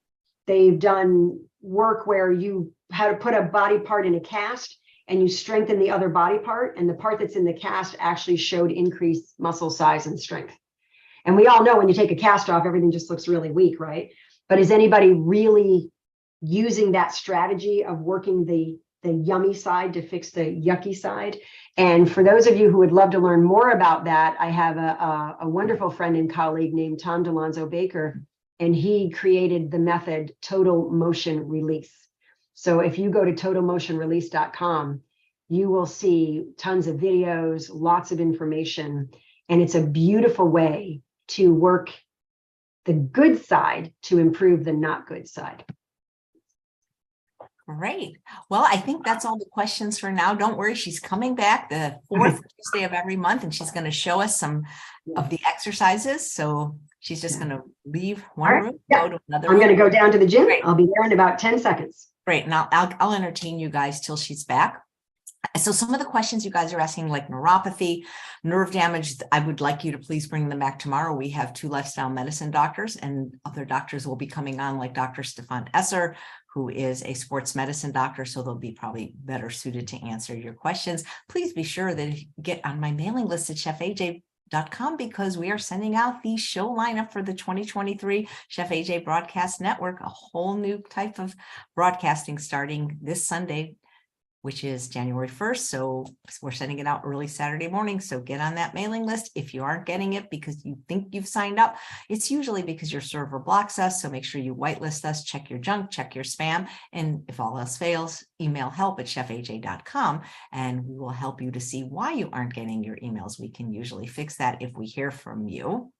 They've done work where you had to put a body part in a cast and you strengthen the other body part, and the part that's in the cast actually showed increased muscle size and strength. And we all know when you take a cast off, everything just looks really weak, right? But is anybody really using that strategy of working the yummy side to fix the yucky side? And for those of you who would love to learn more about that, I have a wonderful friend and colleague named Tom DeLonzo Baker, and he created the method Total Motion Release. So if you go to totalmotionrelease.com, you will see tons of videos, lots of information, and it's a beautiful way to work the good side to improve the not good side. Great. Well, I think that's all the questions for now. Don't worry, she's coming back the fourth Tuesday of every month, and she's going to show us some of the exercises. So she's just going to leave one room, go to another room. I'm going to go down to the gym. Great. I'll be there in about 10 seconds. Great. And I'll entertain you guys till she's back. So some of the questions you guys are asking, like neuropathy, nerve damage, I would like you to please bring them back tomorrow. We have 2 lifestyle medicine doctors, and other doctors will be coming on, like Dr. Stefan Esser, who is a sports medicine doctor. So they'll be probably better suited to answer your questions. Please be sure that you get on my mailing list at chefaj.com, because we are sending out the show lineup for the 2023 Chef AJ Broadcast Network, a whole new type of broadcasting starting this Sunday, which is January 1st. So we're sending it out early Saturday morning. So get on that mailing list. If you aren't getting it because you think you've signed up, it's usually because your server blocks us. So make sure you whitelist us, check your junk, check your spam. And if all else fails, email help@chefaj.com, and we will help you to see why you aren't getting your emails. We can usually fix that if we hear from you.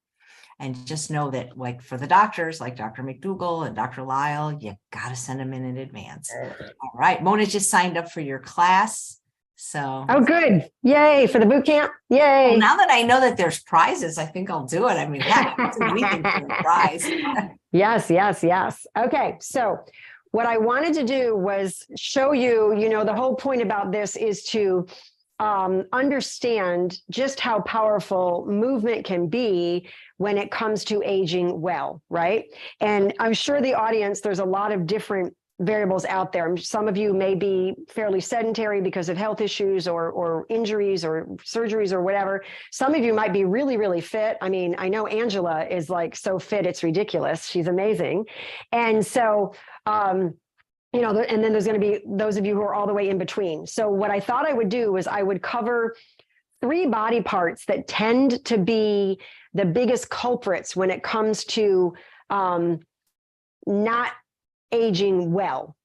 And just know that, like for the doctors, like Dr. McDougall and Dr. Lyle, you got to send them in advance. All right. Mona just signed up for your class. So. Oh, good. Yay. For the boot camp. Yay. Well, now that I know that there's prizes, I think I'll do it. I mean, heck, it's a weekend for a prize. Yes, yes, yes. Okay. So what I wanted to do was show you, the whole point about this is to understand just how powerful movement can be when it comes to aging well, right? And I'm sure the audience, there's a lot of different variables out there. Some of you may be fairly sedentary because of health issues or injuries or surgeries or whatever. Some of you might be really, really fit. I mean, I know Angela is like so fit, it's ridiculous. She's amazing. And so, and then there's going to be those of you who are all the way in between. So what I thought I would do is I would cover 3 body parts that tend to be the biggest culprits when it comes to not aging well.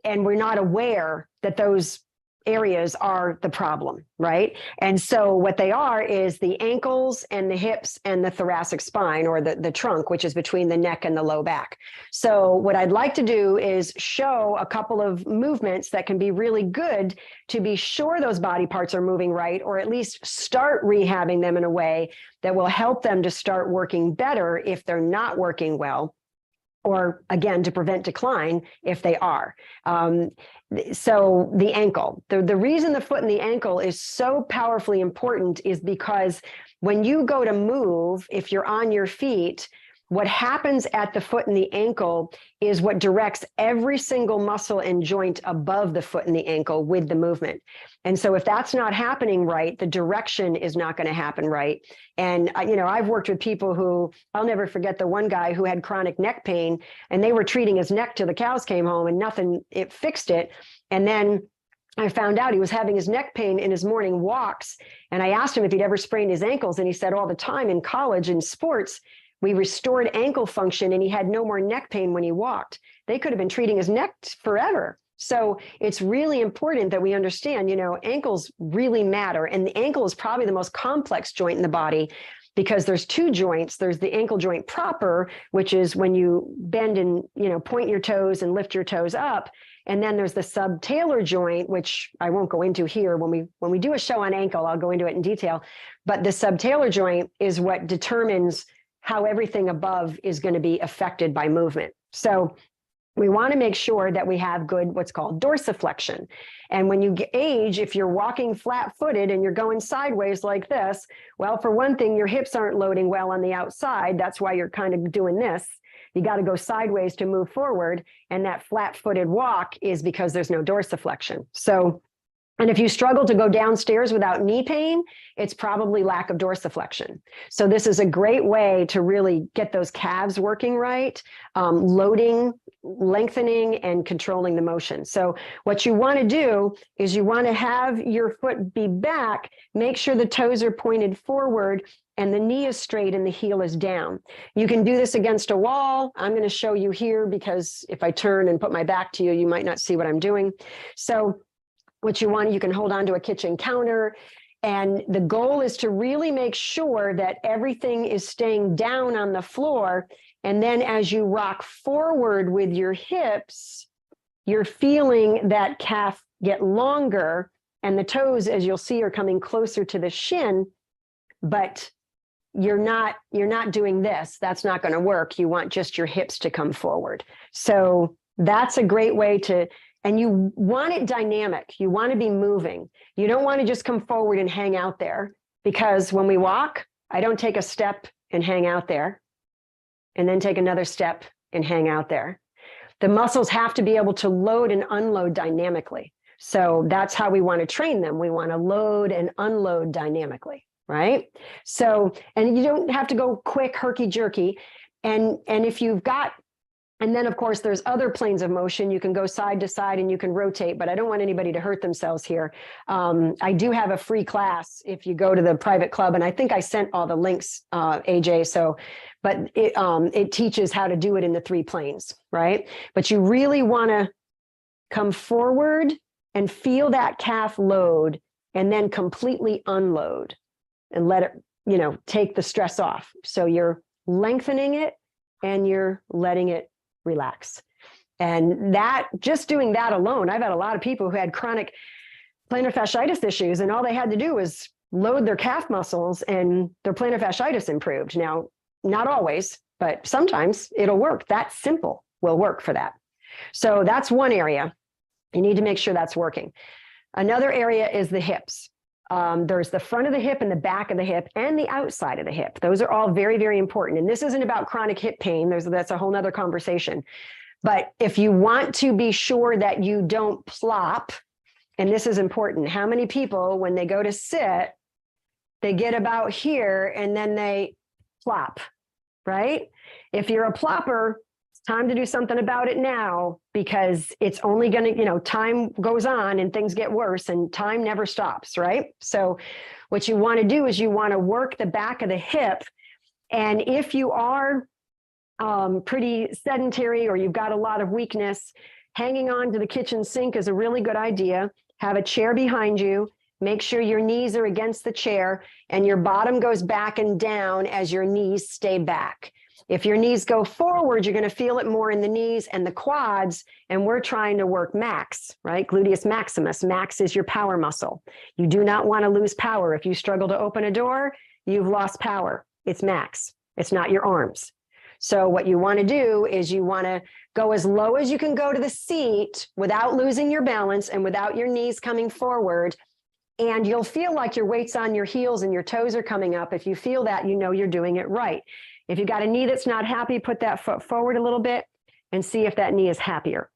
And we're not aware that those areas are the problem, right? And so what they are is the ankles and the hips and the thoracic spine, or the trunk, which is between the neck and the low back. So what I'd like to do is show a couple of movements that can be really good to be sure those body parts are moving right, or at least start rehabbing them in a way that will help them to start working better if they're not working well, or again, to prevent decline if they are. So the ankle, the reason the foot and the ankle is so powerfully important is because when you go to move, if you're on your feet, what happens at the foot and the ankle is what directs every single muscle and joint above the foot and the ankle with the movement. And so if that's not happening right, the direction is not going to happen right. And, I've worked with people who, I'll never forget the one guy who had chronic neck pain, and they were treating his neck till the cows came home and nothing, it fixed it. And then I found out he was having his neck pain in his morning walks. And I asked him if he'd ever sprained his ankles. And he said all the time in college and sports, we restored ankle function and he had no more neck pain when he walked. They could have been treating his neck forever. So it's really important that we understand, ankles really matter. And the ankle is probably the most complex joint in the body because there's 2 joints. There's the ankle joint proper, which is when you bend and, point your toes and lift your toes up. And then there's the subtalar joint, which I won't go into here. When we do a show on ankle, I'll go into it in detail. But the subtalar joint is what determines how everything above is going to be affected by movement. So we want to make sure that we have good, what's called dorsiflexion. And when you age, if you're walking flat-footed and you're going sideways like this, well, for one thing, your hips aren't loading well on the outside. That's why you're kind of doing this. You got to go sideways to move forward. And that flat-footed walk is because there's no dorsiflexion. So, and if you struggle to go downstairs without knee pain, it's probably lack of dorsiflexion. So this is a great way to really get those calves working right, loading, lengthening, and controlling the motion. So what you want to do is you want to have your foot be back, make sure the toes are pointed forward and the knee is straight and the heel is down. You can do this against a wall. I'm going to show you here because if I turn and put my back to you, you might not see what I'm doing. So what you want, you can hold on to a kitchen counter. And the goal is to really make sure that everything is staying down on the floor. And then as you rock forward with your hips, you're feeling that calf get longer, and the toes, as you'll see, are coming closer to the shin, but you're not doing this. That's not going to work. You want just your hips to come forward. So that's a great way to, and you want it dynamic. You want to be moving. You don't want to just come forward and hang out there, because when we walk, I don't take a step and hang out there and then take another step and hang out there. The muscles have to be able to load and unload dynamically. So that's how we want to train them. We want to load and unload dynamically, right? So, and you don't have to go quick, herky jerky. And if you've got, and then of course there's other planes of motion. You can go side to side and you can rotate, but I don't want anybody to hurt themselves here. I do have a free class if you go to the private club, and I think I sent all the links, AJ. So, but it teaches how to do it in the 3 planes, right? But you really want to come forward and feel that calf load, and then completely unload and let it, take the stress off. So you're lengthening it and you're letting it relax. And that, just doing that alone, I've had a lot of people who had chronic plantar fasciitis issues, and all they had to do was load their calf muscles and their plantar fasciitis improved. Now, not always, but sometimes it'll work. That simple will work for that. So that's one area. You need to make sure that's working. Another area is the hips. There's the front of the hip and the back of the hip and the outside of the hip. Those are all very, very important. And this isn't about chronic hip pain. That's a whole nother conversation. But if you want to be sure that you don't plop, and this is important, how many people, when they go to sit, they get about here and then they plop, right? If you're a plopper, it's time to do something about it now, because it's only going to, time goes on and things get worse, and time never stops, right? So what you want to do is you want to work the back of the hip. And if you are pretty sedentary or you've got a lot of weakness, hanging on to the kitchen sink is a really good idea. Have a chair behind you. Make sure your knees are against the chair and your bottom goes back and down as your knees stay back. If your knees go forward, you're going to feel it more in the knees and the quads, and we're trying to work max, right? Gluteus maximus. Max is your power muscle. You do not want to lose power. If you struggle to open a door, you've lost power. It's max. It's not your arms. So what you want to do is you want to go as low as you can go to the seat without losing your balance and without your knees coming forward. And you'll feel like your weight's on your heels and your toes are coming up. If you feel that, you're doing it right. If you got a knee that's not happy, put that foot forward a little bit and see if that knee is happier.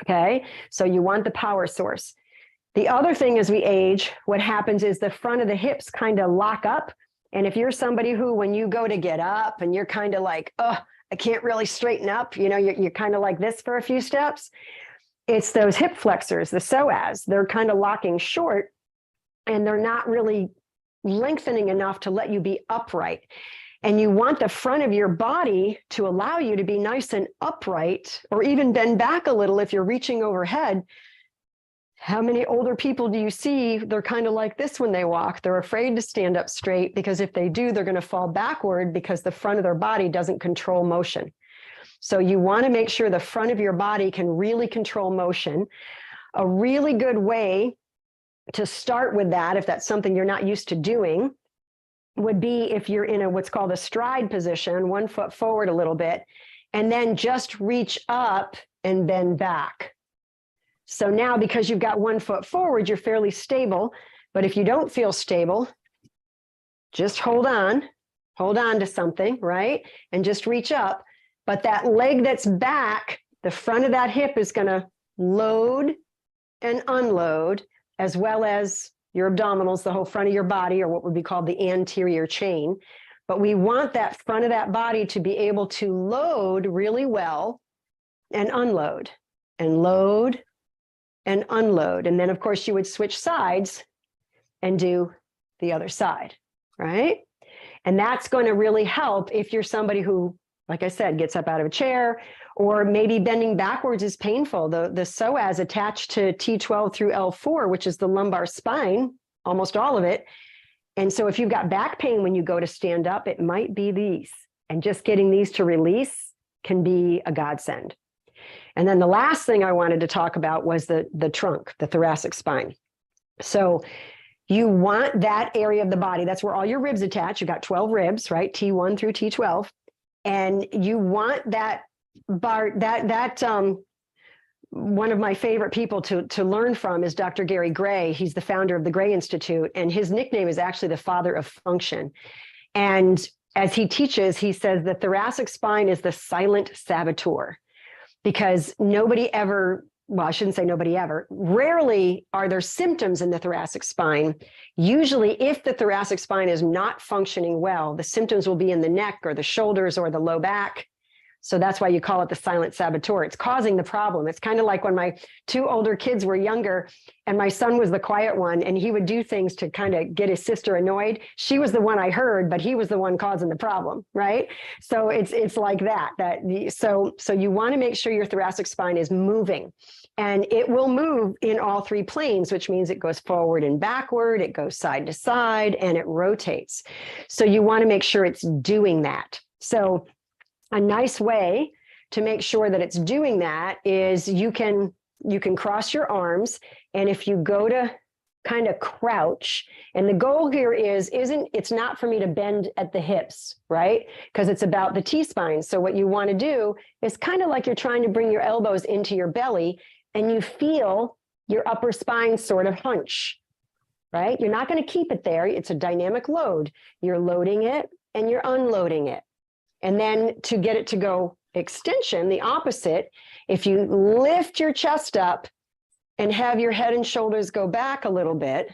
Okay, so you want the power source. The other thing as we age, what happens is the front of the hips kind of lock up. And if you're somebody who, when you go to get up and you're kind of like, oh, I can't really straighten up, you're kind of like this for a few steps, it's those hip flexors, the psoas, they're kind of locking short and they're not really lengthening enough to let you be upright. And you want the front of your body to allow you to be nice and upright, or even bend back a little if you're reaching overhead. How many older people do you see? They're kind of like this when they walk. They're afraid to stand up straight, because if they do, they're going to fall backward because the front of their body doesn't control motion. So you want to make sure the front of your body can really control motion. A really good way to start with that, if that's something you're not used to doing, would be if you're in what's called a stride position, 1 foot forward a little bit, and then just reach up and bend back. So now, because you've got 1 foot forward, you're fairly stable. But if you don't feel stable, just hold on to something, right? And just reach up. But that leg that's back, the front of that hip is going to load and unload, as well as your abdominals, the whole front of your body, or what would be called the anterior chain. But we want that front of that body to be able to load really well and unload and load and unload. And then, of course, you would switch sides and do the other side, right? And that's going to really help if you're somebody who, like I said, gets up out of a chair, or maybe bending backwards is painful. The psoas attached to T12 through L4, which is the lumbar spine, almost all of it. And so if you've got back pain when you go to stand up, it might be these. And just getting these to release can be a godsend. And then the last thing I wanted to talk about was the trunk, the thoracic spine. So you want that area of the body. That's where all your ribs attach. You've got 12 ribs, right? T1 through T12. And you want that bar, one of my favorite people to learn from is Dr. Gary Gray. He's the founder of the Gray Institute, and his nickname is actually the father of function. And as he teaches, he says the thoracic spine is the silent saboteur, because nobody ever, well, I shouldn't say nobody ever, rarely are there symptoms in the thoracic spine. Usually, if the thoracic spine is not functioning well, the symptoms will be in the neck or the shoulders or the low back. So that's why you call it the silent saboteur. It's causing the problem. It's kind of like when my two older kids were younger and my son was the quiet one, and he would do things to kind of get his sister annoyed. She was the one I heard, but he was the one causing the problem, right? So it's like that. So you want to make sure your thoracic spine is moving, and it will move in all three planes, which means it goes forward and backward, it goes side to side, and it rotates. So you want to make sure it's doing that. So a nice way to make sure that it's doing that is you can cross your arms, and if you go to kind of crouch, and the goal here it's not for me to bend at the hips, right? Because it's about the T-spine. So what you want to do is kind of like you're trying to bring your elbows into your belly, and you feel your upper spine sort of hunch, right? You're not going to keep it there. It's a dynamic load. You're loading it and you're unloading it. And then to get it to go extension, the opposite, if you lift your chest up and have your head and shoulders go back a little bit,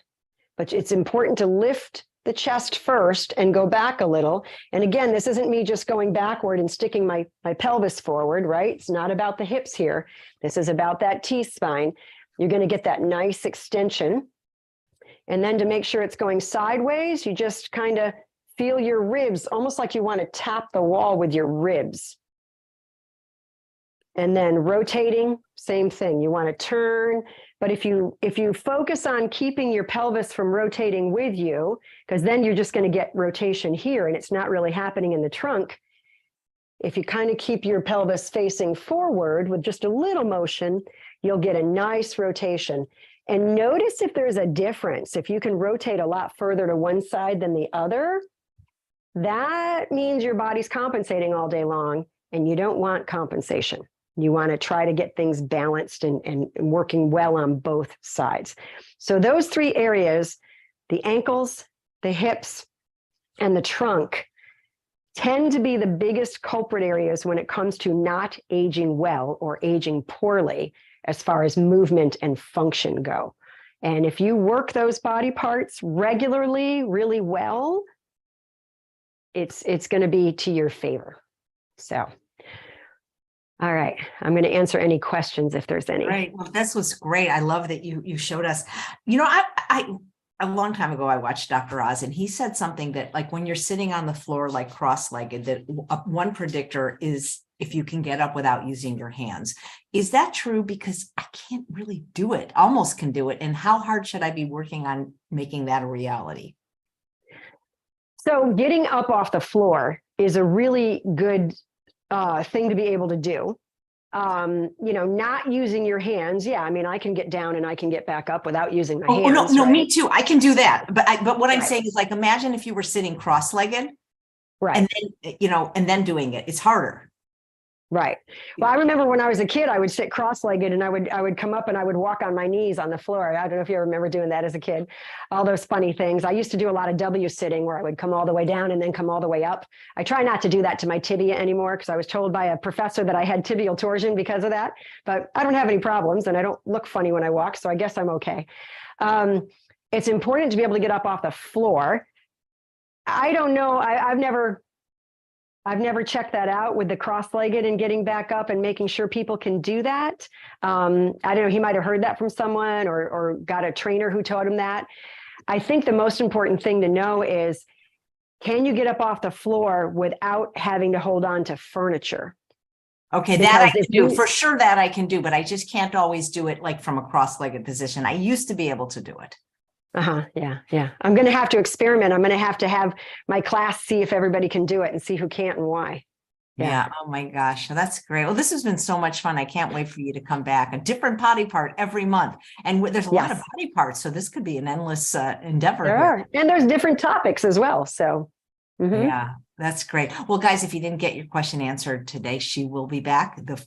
but it's important to lift the chest first and go back a little. And again, this isn't me just going backward and sticking my pelvis forward, right? It's not about the hips here. This is about that T-spine. You're going to get that nice extension. And then to make sure it's going sideways, you just kind of feel your ribs, almost like you want to tap the wall with your ribs. And then rotating, same thing. You want to turn, but if you focus on keeping your pelvis from rotating with you, because then you're just going to get rotation here and it's not really happening in the trunk. If you kind of keep your pelvis facing forward with just a little motion, you'll get a nice rotation. And notice if there's a difference. If you can rotate a lot further to one side than the other, that means your body's compensating all day long, and you don't want compensation. You want to try to get things balanced and working well on both sides. So those three areas, the ankles, the hips, and the trunk, tend to be the biggest culprit areas when it comes to not aging well or aging poorly as far as movement and function go. And if you work those body parts regularly, really well, it's going to be to your favor. So, all right, I'm going to answer any questions if there's any. Right. Well, this was great. I love that you showed us. You know, I a long time ago, I watched Dr. Oz, and he said something that, like, when you're sitting on the floor, like cross-legged, that one predictor is if you can get up without using your hands. Is that true? Because I can't really do it, almost can do it. And how hard should I be working on making that a reality? So getting up off the floor is a really good thing to be able to do. You know, not using your hands. Yeah, I mean, I can get down and I can get back up without using my hands. No, right? me too. I can do that. But what I'm saying is, like, imagine if you were sitting cross-legged, right? And then, and then doing it. It's harder. Right. Well, I remember when I was a kid, I would sit cross-legged and I would come up and I would walk on my knees on the floor. I don't know if you remember doing that as a kid, all those funny things. I used to do a lot of W sitting where I would come all the way down and then come all the way up. I try not to do that to my tibia anymore because I was told by a professor that I had tibial torsion because of that, but I don't have any problems and I don't look funny when I walk. So I guess I'm okay. It's important to be able to get up off the floor. I don't know. I've never checked that out with the cross-legged and getting back up and making sure people can do that. I don't know, he might have heard that from someone or got a trainer who taught him that. I think the most important thing to know is, can you get up off the floor without having to hold on to furniture? Okay, that I can do. For sure that I can do, but I just can't always do it like from a cross-legged position. I used to be able to do it. Yeah. I'm going to have to experiment. I'm going to have my class see if everybody can do it and see who can't and why. Yeah. Oh my gosh. That's great. Well, this has been so much fun. I can't wait for you to come back. A different body part every month. And there's a lot of body parts. So this could be an endless endeavor. There are. And there's different topics as well. So yeah, that's great. Well, guys, if you didn't get your question answered today, she will be back the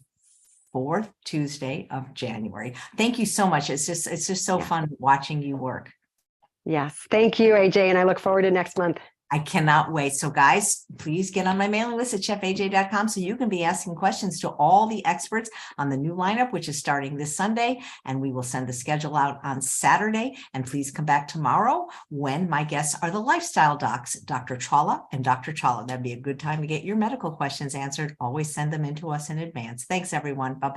4th Tuesday of January. Thank you so much. It's just so fun watching you work. Yes. Thank you, AJ. And I look forward to next month. I cannot wait. So guys, please get on my mailing list at chefaj.com so you can be asking questions to all the experts on the new lineup, which is starting this Sunday. And we will send the schedule out on Saturday. And please come back tomorrow when my guests are the lifestyle docs, Dr. Chawla and Dr. Chawla. That'd be a good time to get your medical questions answered. Always send them in to us in advance. Thanks, everyone. Bye-bye.